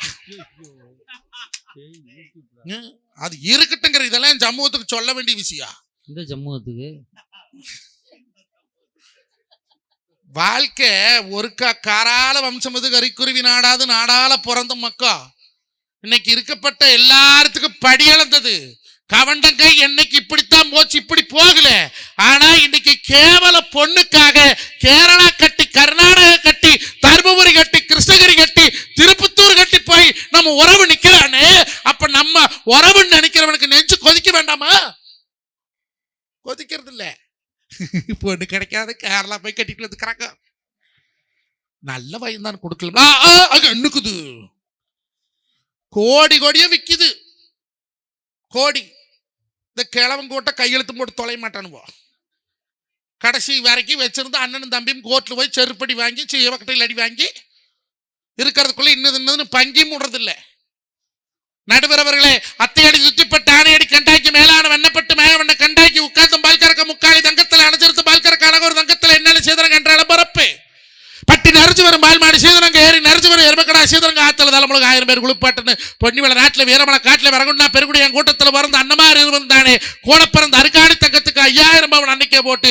அது இருக்கட்டுங்கிற. இதெல்லாம் சமூகத்துக்கு சொல்ல வேண்டிய விஷயம். இந்த சமூகத்துக்கு வாழ்க்கை ஒருக்கா காரால வம்சம் இது கரிக்குருவி நாடாது நாடால பிறந்த மக்கா. இன்னைக்கு இருக்கப்பட்ட எல்லாத்துக்கும் படி இழந்தது. கவண்டங்கை என்னைக்கு இப்படித்தான் போச்சு, இப்படி போகல. ஆனா இன்னைக்கு கேவல பொண்ணுக்காக கேரளா கட்டி, கர்நாடகா கட்டி, தர்மபுரி கட்டி, கிருஷ்ணகிரி கட்டி, திருப்பத்தூர் கட்டி போய் நம்ம உறவு நிக்கிறானே. அப்ப நம்ம உறவுன்னு நினைக்கிறவனுக்கு நெஞ்சு கொதிக்க வேண்டாமா? கொதிக்கிறது இல்ல. பொண்ணு கிடைக்காது, கேரளா போய் கட்டிட்டு வந்துக்கிறாங்க. நல்ல வயன் தான் கொடுக்கலாம். என்னக்குது கோடி கோடியா விக்குது. கோடி இந்த கிழவன் கூட்ட கையெழுத்து போட்டு தொலைய மாட்டானுவோ. கடைசி வரைக்கும் வச்சிருந்த அண்ணனும் தம்பியும் கோர்ட்ல போய் செருப்படி வாங்கி, சிவக்கட்டையில் அடி வாங்கி இருக்கிறதுக்குள்ள இன்னது பங்கி மூடுறது இல்லை. நடுவரவர்களே, அத்தையடி சுத்திப்பட்டு ஆணையடி கண்டாக்கி மேலான வெண்ணப்பட்டு மேகவண்ண கண்டாக்கி உட்கார்ந்து பால்கறக்க முக்காலி தங்கத்தில் அணைச்சிருத்து பால்கறக்க அழகொரு தங்கத்தில் என்னென்ன செய்தரங்க என்றால பரப்பு பட்டி நரிச்சு வரும் பால் மாடி சீதனங்க ஏறி நரிச்சு வரும் எருமக்கடா சீதனங்க ஆத்தல தலைமுழுக்கு 1000 பேர் குளிப்பாட்டுன்னு பொன்னிவள நாட்டில் வீரமலை காட்டில் வரகுண்டா பெருகுடி என் கூட்டத்தில் பிறந்த அன்னமாரி இருந்தானே கூட பிறந்த அருக்காணி தங்கத்துக்கு 5000 பவன் அன்னைக்கே போட்டு